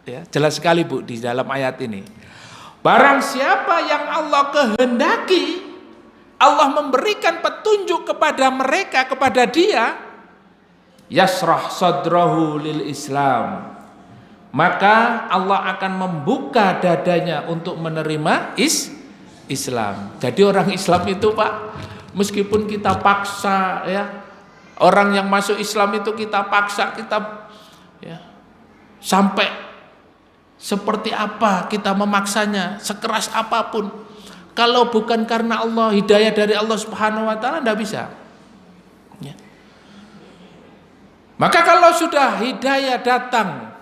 Ya, jelas sekali, Bu, di dalam ayat ini. Barang siapa yang Allah kehendaki, Allah memberikan petunjuk kepada mereka, kepada dia, yashrah sadrahu lil Islam, maka Allah akan membuka dadanya untuk menerima Islam. Jadi orang Islam itu, Pak, meskipun kita paksa, ya, orang yang masuk Islam itu kita paksa, kita ya, sampai seperti apa kita memaksanya, sekeras apapun, kalau bukan karena Allah, hidayah dari Allah Subhanahu wa taala, tidak bisa. Ya. Maka kalau sudah hidayah datang,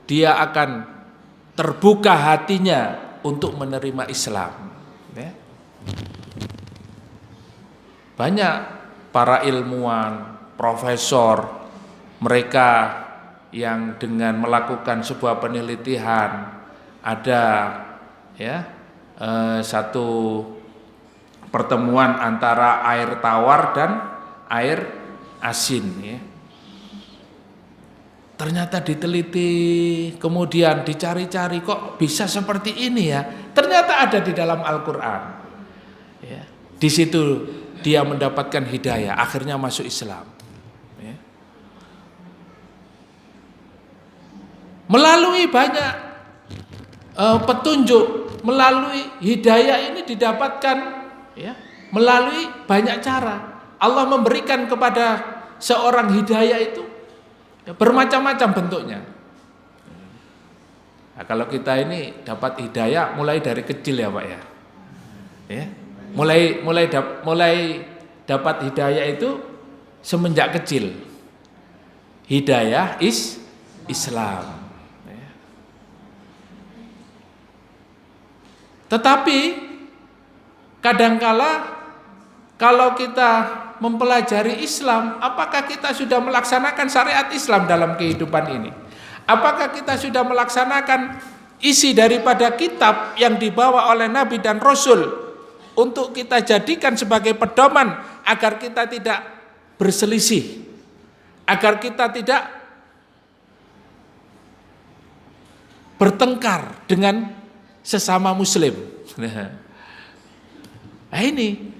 dia akan terbuka hatinya untuk menerima Islam. Ya. Banyak para ilmuwan, profesor, mereka yang dengan melakukan sebuah penelitian, ada ya satu pertemuan antara air tawar dan air asin, ya. Ternyata diteliti, kemudian dicari-cari, kok bisa seperti ini, ya. Ternyata ada di dalam Al-Qur'an. Ya. Di situ dia mendapatkan hidayah, akhirnya masuk Islam. Ya. Melalui banyak petunjuk, melalui hidayah ini didapatkan, ya, melalui banyak cara. Allah memberikan kepada seorang hidayah itu bermacam-macam bentuknya. Nah, kalau kita ini dapat hidayah mulai dari kecil, ya, Pak, ya. Ya. Mulai dapat hidayah itu semenjak kecil. Hidayah Islam. Ya. Tetapi kadangkala kalau kita mempelajari Islam, apakah kita sudah melaksanakan syariat Islam dalam kehidupan ini? Apakah kita sudah melaksanakan isi daripada kitab yang dibawa oleh Nabi dan Rasul untuk kita jadikan sebagai pedoman agar kita tidak berselisih, agar kita tidak bertengkar dengan sesama muslim. Nah ini,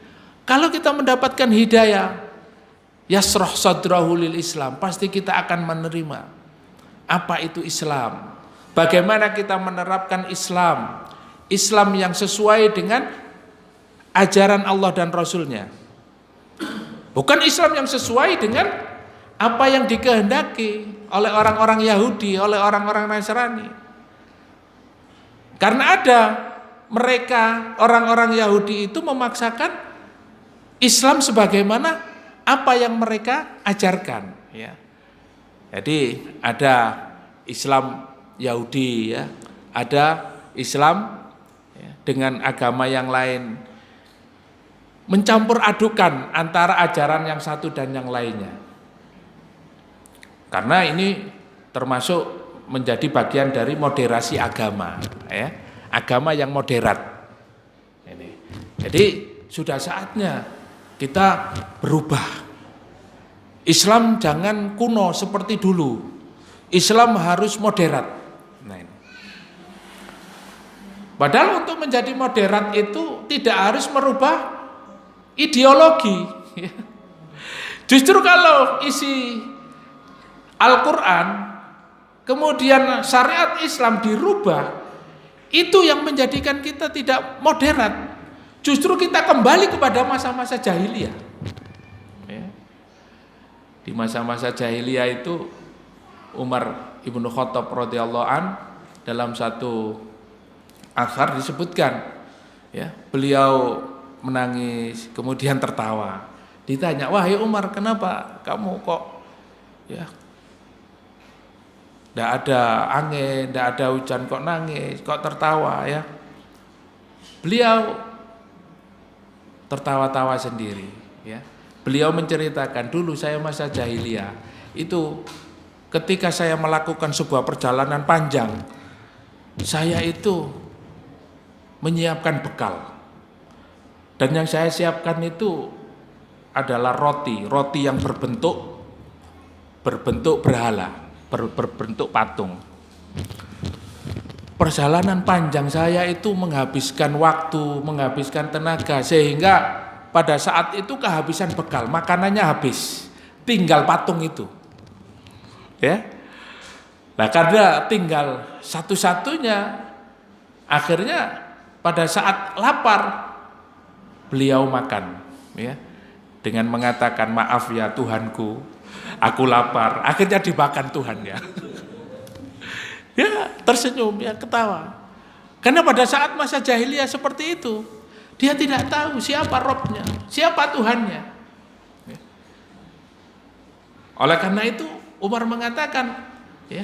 kalau kita mendapatkan hidayah, yashrah sadrahu lil Islam, pasti kita akan menerima apa itu Islam. Bagaimana kita menerapkan Islam, Islam yang sesuai dengan ajaran Allah dan Rasulnya. Bukan Islam yang sesuai dengan apa yang dikehendaki oleh orang-orang Yahudi, oleh orang-orang Nasrani. Karena ada mereka, orang-orang Yahudi itu memaksakan Islam sebagaimana apa yang mereka ajarkan. Ya. Jadi ada Islam Yahudi, ya, ada Islam ya, dengan agama yang lain, mencampur adukan antara ajaran yang satu dan yang lainnya. Karena ini termasuk menjadi bagian dari moderasi agama, ya, agama yang moderat. Ini. Jadi sudah saatnya kita berubah. Islam jangan kuno seperti dulu. Islam harus moderat. Nah, ini. Padahal untuk menjadi moderat itu tidak harus merubah ideologi. Justru kalau isi Al-Quran kemudian syariat Islam dirubah, itu yang menjadikan kita tidak moderat. Justru kita kembali kepada masa-masa jahiliyah. Di masa-masa jahiliyah itu Umar ibnu Khattab radhiyallahu an dalam satu athar disebutkan, ya, beliau menangis kemudian tertawa. Ditanya, wahai Umar, kenapa kamu kok, ya, tidak ada angin, tidak ada hujan, kok nangis, kok tertawa, ya? Beliau tertawa-tawa sendiri, ya. Beliau menceritakan, dulu saya masa jahiliyah itu ketika saya melakukan sebuah perjalanan panjang, saya itu menyiapkan bekal. Dan yang saya siapkan itu adalah roti yang berbentuk berhala, berbentuk patung. Perjalanan panjang saya itu menghabiskan waktu, menghabiskan tenaga, sehingga pada saat itu kehabisan bekal, makanannya habis, tinggal patung itu. Ya. Nah, karena tinggal satu-satunya, akhirnya pada saat lapar beliau makan, ya, dengan mengatakan, maaf ya Tuhanku, aku lapar. Akhirnya dimakan Tuhan, ya. Ya, tersenyum, ya, ketawa. Karena pada saat masa jahiliyah seperti itu, dia tidak tahu siapa Robnya, siapa Tuhannya. Oleh karena itu Umar mengatakan, ya,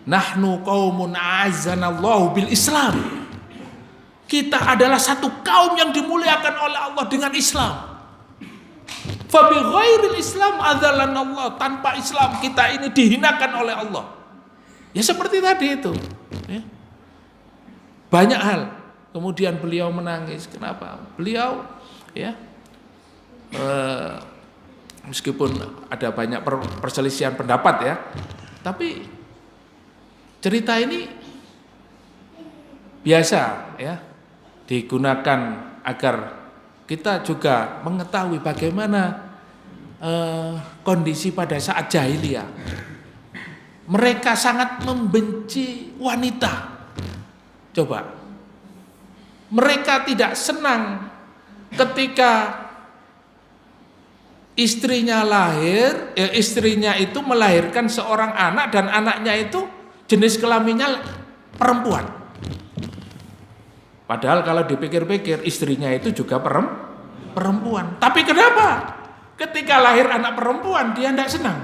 nahnu qaumun a'azzanallahu bil Islam. Kita adalah satu kaum yang dimuliakan oleh Allah dengan Islam. Fa bi ghairil Islam adzallanallah. Tanpa Islam kita ini dihinakan oleh Allah. Ya seperti tadi itu. Ya. Banyak hal. Kemudian beliau menangis. Kenapa? Beliau, ya, meskipun ada banyak perselisihan pendapat, ya, tapi cerita ini biasa, ya, digunakan agar kita juga mengetahui bagaimana kondisi pada saat jahiliyah. Mereka sangat membenci wanita. Coba. Mereka tidak senang ketika istrinya lahir, ya, istrinya itu melahirkan seorang anak dan anaknya itu jenis kelaminnya perempuan. Padahal kalau dipikir-pikir istrinya itu juga perempuan. Tapi kenapa? Ketika lahir anak perempuan dia tidak senang.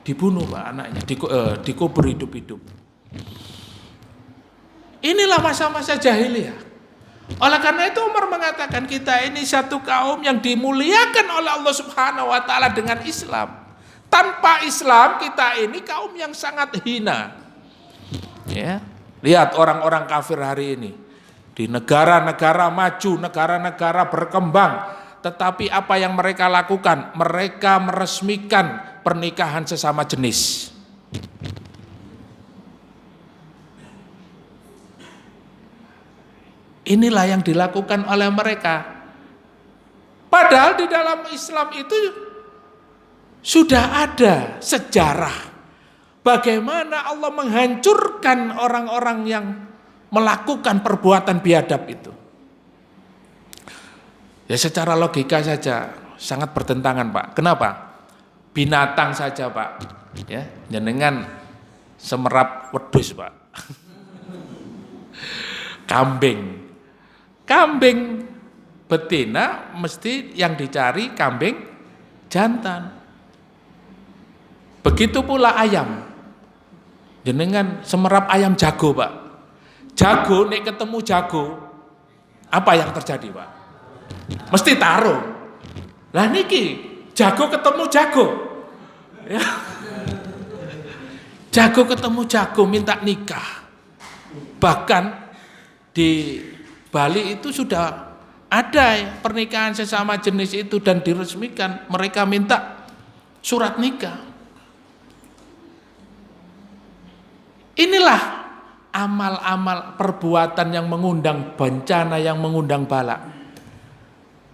Dibunuh, Pak, anaknya, dikubur hidup-hidup. Inilah masa-masa jahiliyah. Oleh karena itu Umar mengatakan kita ini satu kaum yang dimuliakan oleh Allah Subhanahu wa taala dengan Islam. Tanpa Islam kita ini kaum yang sangat hina. Ya. Lihat orang-orang kafir hari ini di negara-negara maju, negara-negara berkembang, tetapi apa yang mereka lakukan? Mereka meresmikan pernikahan sesama jenis. Inilah yang dilakukan oleh mereka. Padahal di dalam Islam itu sudah ada sejarah bagaimana Allah menghancurkan orang-orang yang melakukan perbuatan biadab itu. Ya secara logika saja sangat bertentangan, Pak. Kenapa? binatang saja Pak, ya, jenengan semerap wedhus Pak. Kambing betina mesti yang dicari kambing jantan. Begitu pula ayam. Jenengan semerap ayam jago Pak. Jago nek ketemu jago, apa yang terjadi Pak? Mesti tarung. Lah niki jago ketemu jago. Ya. Jago ketemu jago minta nikah. Bahkan di Bali itu sudah ada pernikahan sesama jenis itu dan diresmikan. Mereka minta surat nikah. Inilah amal-amal perbuatan yang mengundang bencana, yang mengundang bala.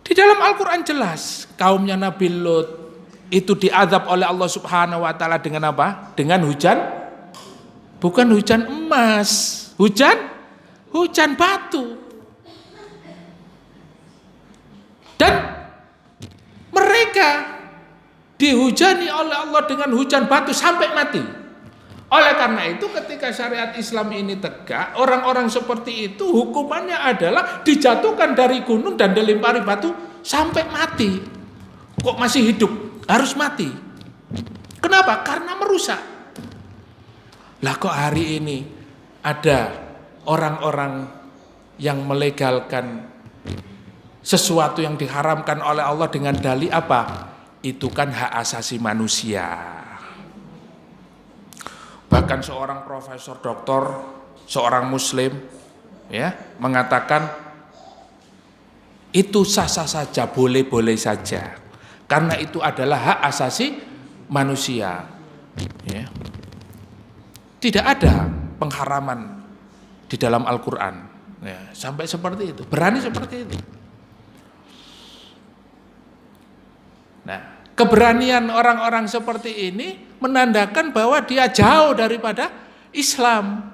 Di dalam Al-Quran jelas kaumnya Nabi Lut itu diazab oleh Allah Subhanahu wa taala dengan apa? Dengan hujan, bukan hujan emas, hujan batu. Dan mereka dihujani oleh Allah dengan hujan batu sampai mati. Oleh karena itu ketika syariat Islam ini tegak, orang-orang seperti itu hukumannya adalah dijatuhkan dari gunung dan dilempari batu sampai mati. Kok masih hidup? Harus mati. Kenapa? Karena merusak. Lah kok hari ini ada orang-orang yang melegalkan sesuatu yang diharamkan oleh Allah dengan dalih apa? Itu kan hak asasi manusia. Bahkan seorang profesor doktor, seorang muslim ya, mengatakan itu sah-sah saja, boleh-boleh saja. Karena itu adalah hak asasi manusia. Ya. Tidak ada pengharaman di dalam Al-Quran. Ya, sampai seperti itu, berani seperti itu. Nah, keberanian orang-orang seperti ini menandakan bahwa dia jauh daripada Islam.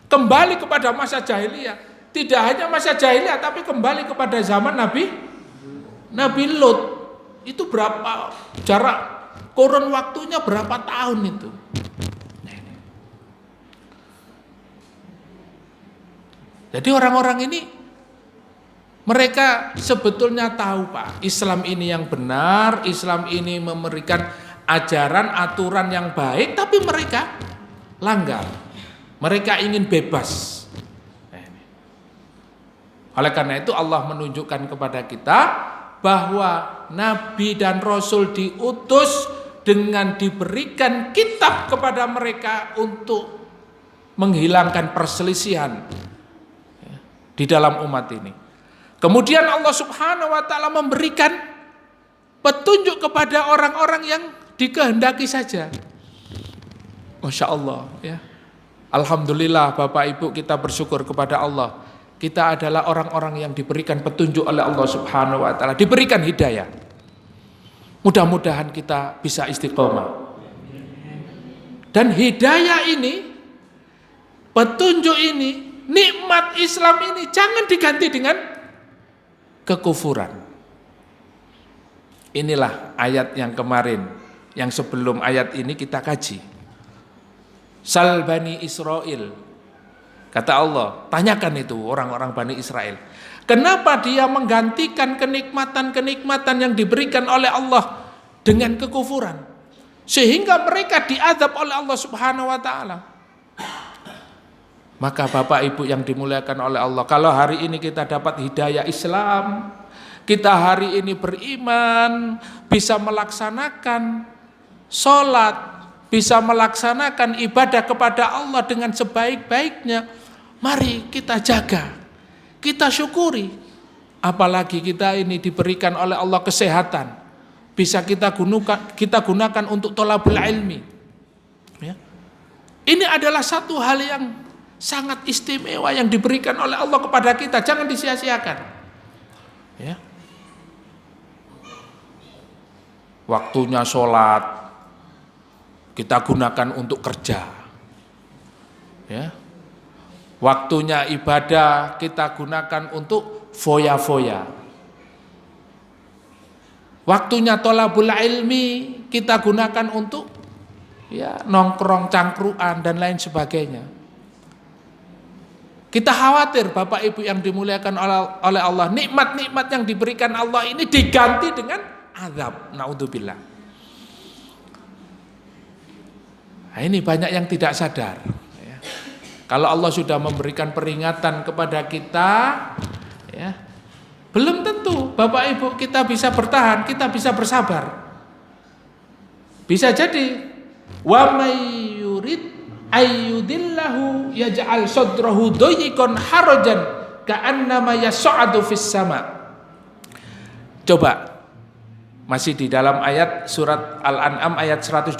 Kembali kepada masa jahiliyah. Tidak hanya masa jahiliyah, tapi kembali kepada zaman Nabi Lut. Itu berapa jarak kurun waktunya berapa tahun itu? Jadi orang-orang ini mereka sebetulnya tahu Pak, Islam ini yang benar, Islam ini memberikan ajaran, aturan yang baik, tapi mereka langgar. Mereka ingin bebas. Oleh karena itu Allah menunjukkan kepada kita bahwa Nabi dan Rasul diutus dengan diberikan kitab kepada mereka untuk menghilangkan perselisihan di dalam umat ini. Kemudian Allah Subhanahu wa taala memberikan petunjuk kepada orang-orang yang dikehendaki saja. Masya Allah ya. Alhamdulillah Bapak Ibu, kita bersyukur kepada Allah. Kita adalah orang-orang yang diberikan petunjuk oleh Allah Subhanahu wa taala, diberikan hidayah. Mudah-mudahan kita bisa istiqomah. Dan hidayah ini, petunjuk ini, nikmat Islam ini jangan diganti dengan kekufuran. Inilah ayat yang kemarin, yang sebelum ayat ini kita kaji. Sal Bani Israel, kata Allah, tanyakan itu orang-orang Bani Israel, kenapa dia menggantikan kenikmatan-kenikmatan yang diberikan oleh Allah dengan kekufuran, sehingga mereka diazab oleh Allah Subhanahu wa taala. Maka Bapak Ibu yang dimuliakan oleh Allah, kalau hari ini kita dapat hidayah Islam, kita hari ini beriman, bisa melaksanakan sholat, bisa melaksanakan ibadah kepada Allah dengan sebaik-baiknya, mari kita jaga, kita syukuri. Apalagi kita ini diberikan oleh Allah kesehatan, bisa kita gunakan untuk thalabul ilmi. Ya. Ini adalah satu hal yang sangat istimewa yang diberikan oleh Allah kepada kita, jangan disia-siakan. Ya. Waktunya sholat kita gunakan untuk kerja. Ya. Waktunya ibadah kita gunakan untuk foya-foya. Waktunya thalabul ilmi kita gunakan untuk ya nongkrong, cangkruan dan lain sebagainya. Kita khawatir Bapak Ibu yang dimuliakan oleh Allah, nikmat-nikmat yang diberikan Allah ini diganti dengan azab. Naudzubillah. Nah, ini banyak yang tidak sadar. Ya. Kalau Allah sudah memberikan peringatan kepada kita, ya, belum tentu Bapak Ibu kita bisa bertahan, kita bisa bersabar. Bisa jadi wa may yurid ayyudillahu yaj'al sadrahu dayyqan harajan ka'annama yas'adu fis sama. Coba masih di dalam ayat surat Al-An'am ayat 125.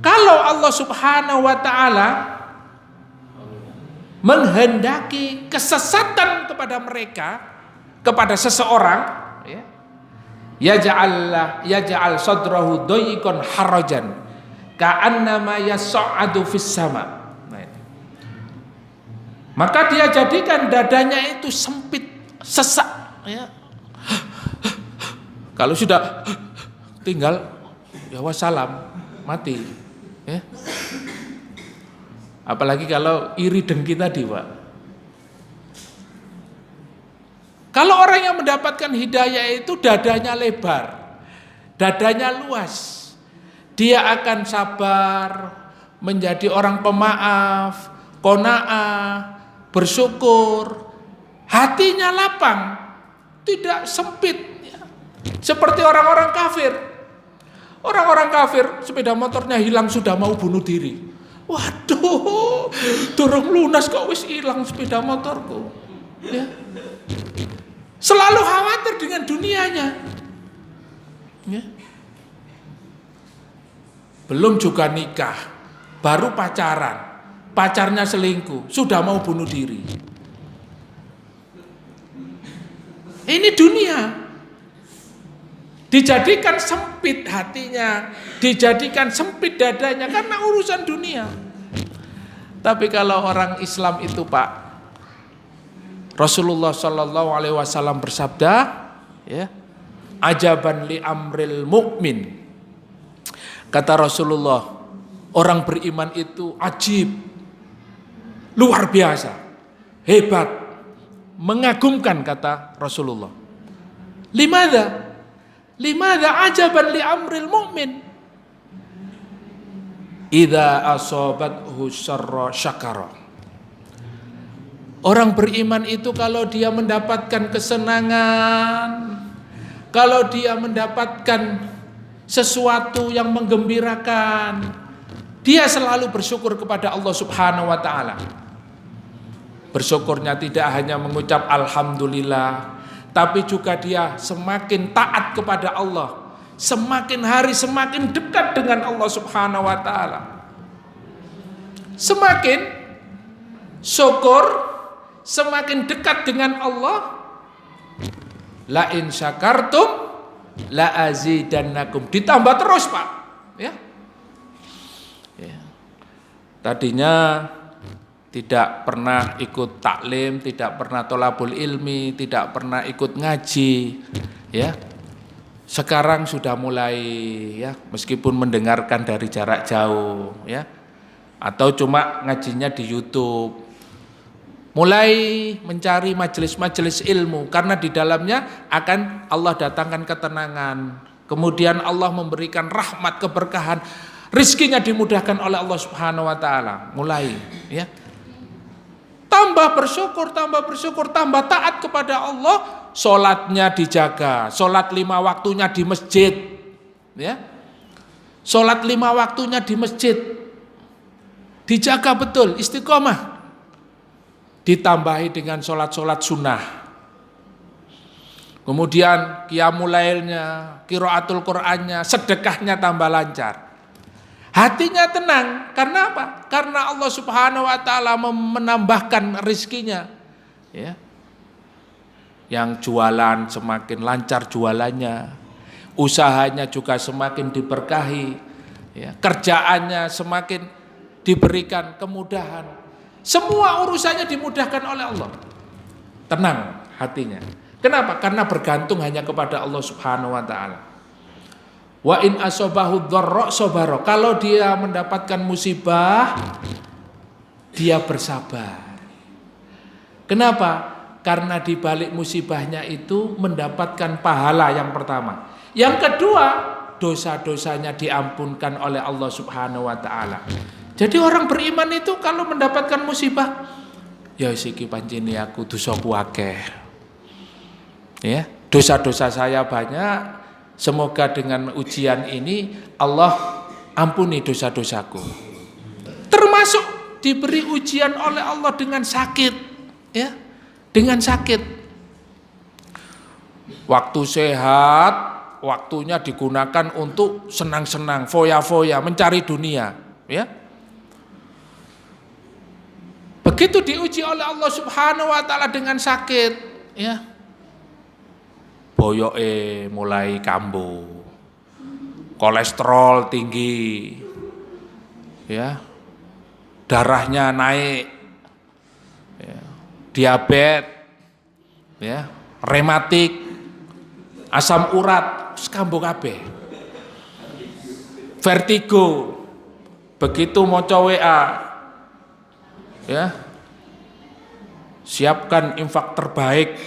Kalau Allah Subhanahu wa taala menghendaki kesesatan kepada mereka, kepada seseorang, ya, yaj'al sadrahu dayyqan harajan ka'annama yas'adu fis sama. Maka dia jadikan dadanya itu sempit, sesak, ya. Kalau sudah tinggal ya wassalam, mati, ya. Apalagi kalau iri dengki tadi, Pak. Kalau orang yang mendapatkan hidayah itu dadanya lebar, dadanya luas, dia akan sabar, menjadi orang pemaaf, qanaah, bersyukur, hatinya lapang, tidak sempit, ya. Seperti orang-orang kafir. Orang-orang kafir sepeda motornya hilang sudah mau bunuh diri. Waduh, durung lunas kok wis hilang sepeda motorku, ya. Selalu khawatir dengan dunianya, ya. Belum juga nikah, baru pacaran, pacarnya selingkuh, sudah mau bunuh diri. Ini dunia. Dijadikan sempit hatinya, dijadikan sempit dadanya karena urusan dunia. Tapi kalau orang Islam itu, Pak, Rasulullah Shallallahu Alaihi Wasallam bersabda, ya, ajaban li amril mukmin. Kata Rasulullah, orang beriman itu ajib, luar biasa, hebat, mengagumkan, kata Rasulullah. Limada ajaban li amril mu'min. Idza asabathu syarra syakara. Orang beriman itu kalau dia mendapatkan kesenangan, kalau dia mendapatkan sesuatu yang menggembirakan, dia selalu bersyukur kepada Allah Subhanahu wa taala. Bersyukurnya tidak hanya mengucap alhamdulillah, tapi juga dia semakin taat kepada Allah, semakin hari semakin dekat dengan Allah Subhanahu wa taala. Semakin syukur, semakin dekat dengan Allah. La in syakartum la azidannakum, ditambah terus, Pak, ya. Tadinya tidak pernah ikut taklim, tidak pernah thalabul ilmi, tidak pernah ikut ngaji, ya. Sekarang sudah mulai, ya, meskipun mendengarkan dari jarak jauh, ya, atau cuma ngajinya di YouTube. Mulai mencari majelis-majelis ilmu karena di dalamnya akan Allah datangkan ketenangan. Kemudian Allah memberikan rahmat, keberkahan, rizkinya dimudahkan oleh Allah Subhanahu wa taala. Mulai, ya. Tambah bersyukur, tambah taat kepada Allah, sholatnya dijaga, sholat 5 waktunya di masjid, ya. Sholat 5 waktunya di masjid, dijaga betul, istiqomah. Ditambahi dengan sholat-sholat sunnah. Kemudian qiyamul lailnya, qiraatul Qur'annya, sedekahnya tambah lancar. Hatinya tenang, karena apa? Karena Allah Subhanahu wa taala menambahkan rizkinya, ya. Yang jualan semakin lancar jualannya, usahanya juga semakin diberkahi, ya. Kerjaannya semakin diberikan kemudahan. Semua urusannya dimudahkan oleh Allah. Tenang hatinya. Kenapa? Karena bergantung hanya kepada Allah Subhanahu wa taala. Wa in asobahu dharra sabara. Kalau dia mendapatkan musibah, dia bersabar. Kenapa? Karena di balik musibahnya itu mendapatkan pahala yang pertama. Yang kedua, dosa-dosanya diampunkan oleh Allah Subhanahu wa taala. Jadi orang beriman itu kalau mendapatkan musibah, ya siki pancene aku dosaku akeh. Ya, dosa-dosa saya banyak, semoga dengan ujian ini Allah ampuni dosa-dosaku. Termasuk diberi ujian oleh Allah dengan sakit, ya. Dengan sakit. Waktu sehat, waktunya digunakan untuk senang-senang, foya-foya, mencari dunia, ya. Begitu diuji oleh Allah Subhanahu wa taala dengan sakit, ya. Boyoke mulai kambuh. Kolesterol tinggi. Ya. Darahnya naik. Ya. Diabetes. Ya, rematik, asam urat, kambuh kabeh. Vertigo. Begitu maca WA, ya, siapkan infak terbaik,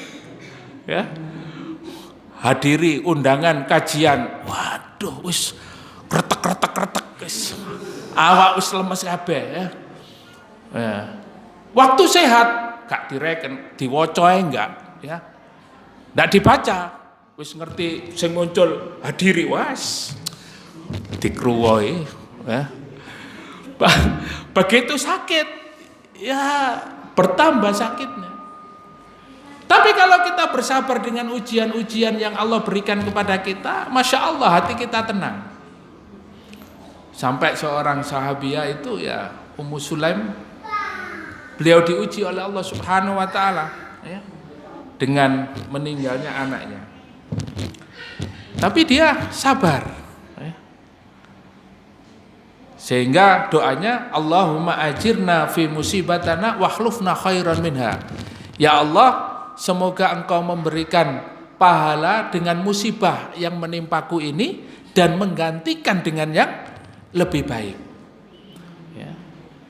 ya, hadiri undangan kajian, waduh wis kretek wis awak wis lemes kabeh, ya. Ya. Waktu sehat gak direken, diwaca enggak, ya, ndak dibaca, wis ngerti sing muncul hadiri was dikruwoi, ya. Begitu sakit, ya bertambah sakitnya. Tapi kalau kita bersabar dengan ujian-ujian yang Allah berikan kepada kita, Masya Allah hati kita tenang. Sampai seorang sahabiah itu, ya, Ummu Sulaim, beliau diuji oleh Allah Subhanahu wa taala, ya, dengan meninggalnya anaknya. Tapi dia sabar. Sehingga doanya Allahumma ajirna fi musibatana wa akhlufna khairan minha. Ya Allah, semoga Engkau memberikan pahala dengan musibah yang menimpaku ini dan menggantikan dengan yang lebih baik. Ya.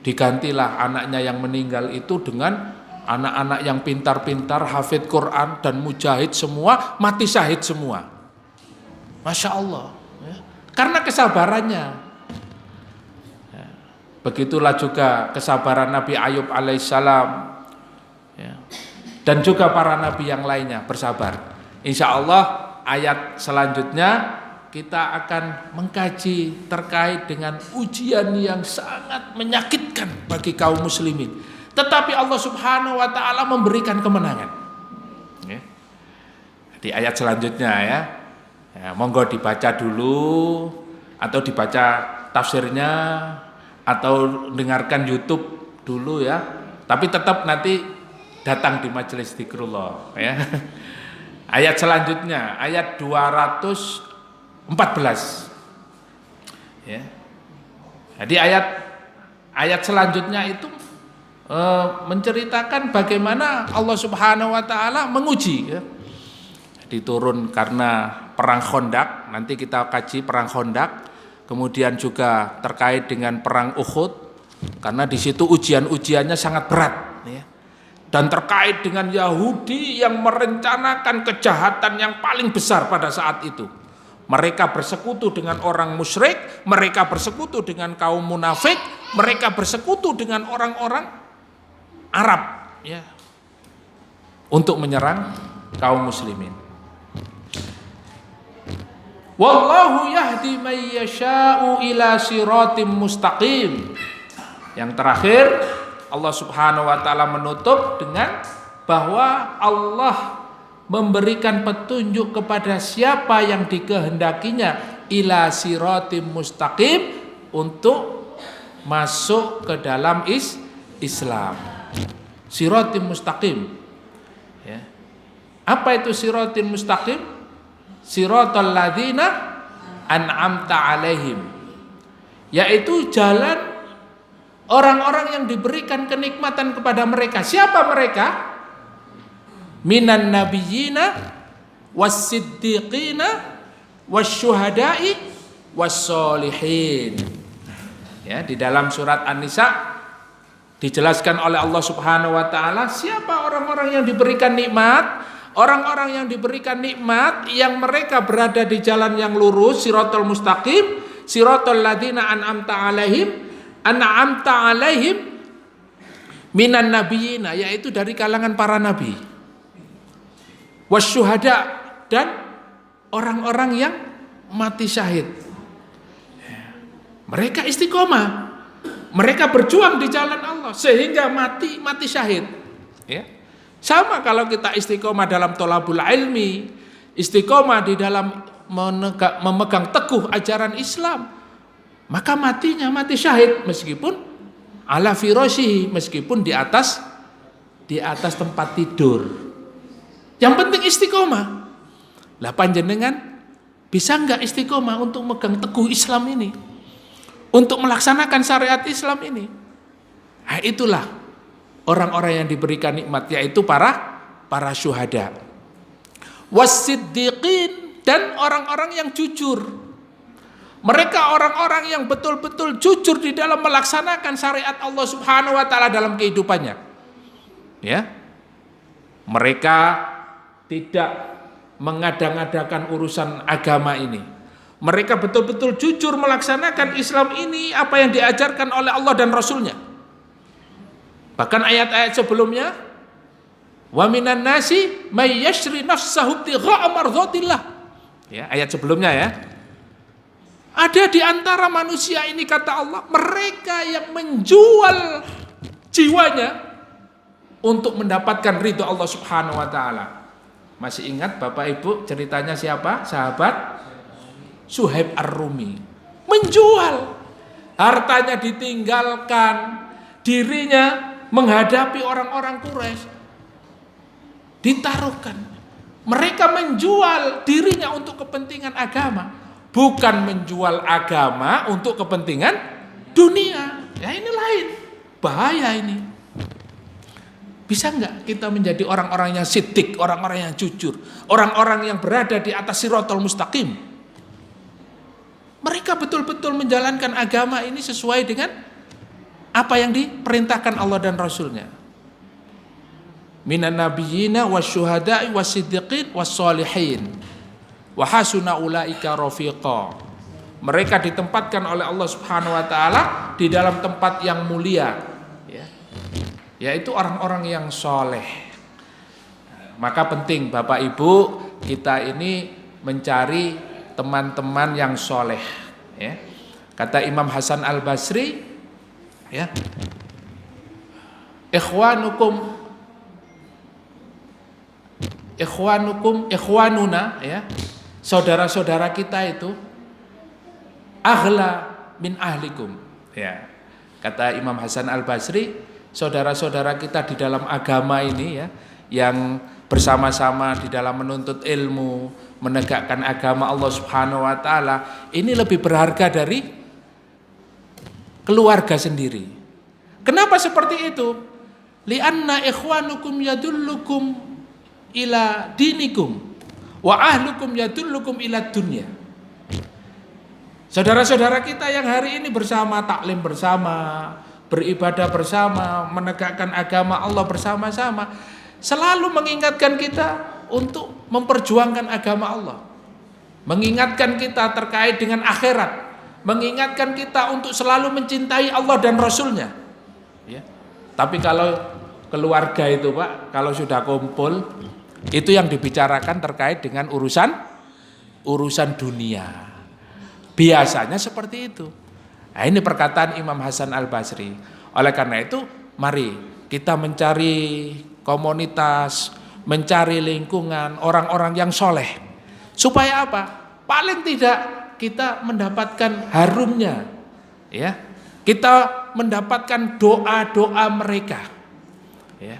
Digantilah anaknya yang meninggal itu dengan anak-anak yang pintar-pintar, hafid Quran dan mujahid semua, mati syahid semua. Masya Allah. Ya. Karena kesabarannya. Begitulah juga kesabaran Nabi Ayub alaihissalam, ya, dan juga para nabi yang lainnya bersabar. Insya Allah ayat selanjutnya kita akan mengkaji terkait dengan ujian yang sangat menyakitkan bagi kaum muslimin. Tetapi Allah Subhanahu wa taala memberikan kemenangan. Ya. Di ayat selanjutnya, ya, monggo dibaca dulu atau dibaca tafsirnya, atau dengarkan YouTube dulu, ya. Tapi tetap nanti datang di majelis zikrullah, ya. Ayat selanjutnya, ayat 214. Ya. Jadi ayat selanjutnya itu menceritakan bagaimana Allah Subhanahu wa taala menguji, ya. Diturun karena perang Khandaq, nanti kita kaji perang Khandaq. Kemudian juga terkait dengan perang Uhud, karena di situ ujian-ujiannya sangat berat, ya. Dan terkait dengan Yahudi yang merencanakan kejahatan yang paling besar pada saat itu. Mereka bersekutu dengan orang musyrik, mereka bersekutu dengan kaum munafik, mereka bersekutu dengan orang-orang Arab, ya, untuk menyerang kaum muslimin. Wallahu yahdi may yasha'u ila siratim mustaqim. Yang terakhir, Allah Subhanahu wa taala menutup dengan bahwa Allah memberikan petunjuk kepada siapa yang dikehendakinya ila siratim mustaqim untuk masuk ke dalam Islam. Siratim mustaqim. Ya. Apa itu siratim mustaqim? Siratal ladzina an'amta alaihim, yaitu jalan orang-orang yang diberikan kenikmatan kepada mereka. Siapa mereka? minan nabiyyina was-siddiqina wasyuhada'i was-solihin. Ya, di dalam surat An-Nisa dijelaskan oleh Allah Subhanahu wa taala siapa orang-orang yang diberikan nikmat. Orang-orang yang diberikan nikmat yang mereka berada di jalan yang lurus, siratal mustaqim, siratal ladzina an'amta alaihim minan nabiyina, yaitu dari kalangan para nabi. Wasyuhada, dan orang-orang yang mati syahid. Mereka istiqomah. Mereka berjuang di jalan Allah sehingga mati syahid. Ya. Sama kalau kita istiqomah dalam thalabul ilmi, istiqomah di dalam memegang teguh ajaran Islam, maka matinya mati syahid meskipun ala firasyihi, meskipun di atas tempat tidur. Yang penting istiqomah. Lah panjenengan bisa enggak istiqomah untuk megang teguh Islam ini? Untuk melaksanakan syariat Islam ini? Nah, itulah orang-orang yang diberikan nikmat, yaitu para syuhada. Was-siddiqin, dan orang-orang yang jujur. Mereka orang-orang yang betul-betul jujur di dalam melaksanakan syariat Allah Subhanahu wa taala dalam kehidupannya. Ya. Mereka tidak mengada-ngadakan urusan agama ini. Mereka betul-betul jujur melaksanakan Islam ini apa yang diajarkan oleh Allah dan Rasulnya. Bahkan ayat-ayat sebelumnya, wa minan nasi may yashri nafsahu ibtigha'a mardhatillah. Ya, ayat sebelumnya ya. Ada di antara manusia ini, kata Allah, mereka yang menjual jiwanya untuk mendapatkan ridho Allah Subhanahu wa taala. Masih ingat Bapak Ibu ceritanya siapa? Sahabat Suhaib Ar-Rumi. Menjual hartanya, ditinggalkan dirinya menghadapi orang-orang Quraisy, ditaruhkan. Mereka menjual dirinya untuk kepentingan agama, bukan menjual agama untuk kepentingan dunia. Ya, ini lain, bahaya ini. Bisa enggak kita menjadi orang-orang yang siddiq, orang-orang yang jujur, orang-orang yang berada di atas siratal mustaqim? Mereka betul-betul menjalankan agama ini sesuai dengan apa yang diperintahkan Allah dan Rasulnya. Minan nabiyyina wasyuhada'i wasiddiqin wassolihin wa hasuna ulaika rafiqa. Mereka ditempatkan oleh Allah Subhanahu wa taala di dalam tempat yang mulia, ya. Yaitu orang-orang yang soleh. Maka penting Bapak Ibu kita ini mencari teman-teman yang soleh, ya. Kata Imam Hasan Al-Basri, ya, ikhwanuna, ya, saudara-saudara kita itu aghla min ahlikum, ya. Kata Imam Hasan Al-Basri, saudara-saudara kita di dalam agama ini, ya, yang bersama-sama di dalam menuntut ilmu, menegakkan agama Allah Subhanahu wa taala, ini lebih berharga dari keluarga sendiri. Kenapa seperti itu? Li'anna ikhwanukum yadullukum ila dinikum wa ahlukum yadullukum ila dunya. Saudara-saudara kita yang hari ini bersama, taklim bersama, beribadah bersama, menegakkan agama Allah bersama-sama, selalu mengingatkan kita untuk memperjuangkan agama Allah, mengingatkan kita terkait dengan akhirat, mengingatkan kita untuk selalu mencintai Allah dan Rasulnya, ya. Tapi kalau keluarga itu Pak, kalau sudah kumpul, itu yang dibicarakan terkait dengan urusan dunia. Biasanya seperti itu. Nah, ini perkataan Imam Hasan Al-Basri. Oleh karena itu, mari kita mencari komunitas, mencari lingkungan, orang-orang yang soleh. Supaya apa? Paling tidak kita mendapatkan harumnya, ya. Kita mendapatkan doa-doa mereka, ya.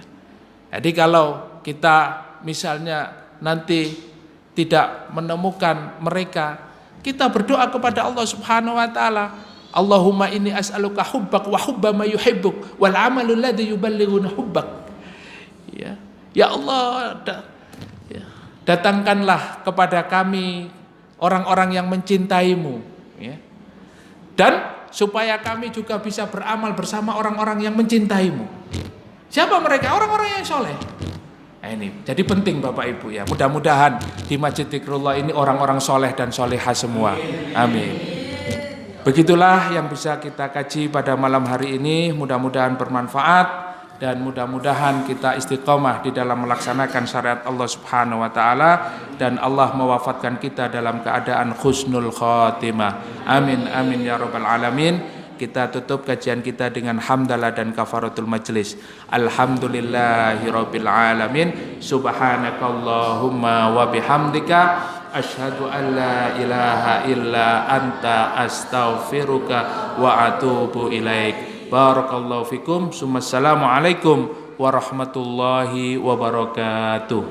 Jadi kalau kita misalnya nanti tidak menemukan mereka, kita berdoa kepada Allah Subhanahu wa taala, Allahumma inni as'aluka hubbak wa hubba ma yuhibbuk wal amalu alladhi yuballighuna hubbak. Ya. Ya Allah, datangkanlah kepada kami orang-orang yang mencintai-Mu, ya. Dan supaya kami juga bisa beramal bersama orang-orang yang mencintai-Mu. Siapa mereka? Orang-orang yang soleh. Nah, ini jadi penting Bapak Ibu ya. Mudah-mudahan di Masjid Dzikrullah ini orang-orang soleh dan solehah semua. Amin. Begitulah yang bisa kita kaji pada malam hari ini. Mudah-mudahan bermanfaat. Dan mudah-mudahan kita istiqomah di dalam melaksanakan syariat Allah Subhanahu wa taala dan Allah mewafatkan kita dalam keadaan husnul khotimah. Amin amin ya rabbal alamin. Kita tutup kajian kita dengan hamdalah dan kafaratul majlis. Alhamdulillahirabbil alamin. Subhanakallahumma wa bihamdika asyhadu an la ilaha illa anta astaghfiruka wa atubu ilaik. Barakallahu fikum. Assalamualaikum warahmatullahi wabarakatuh.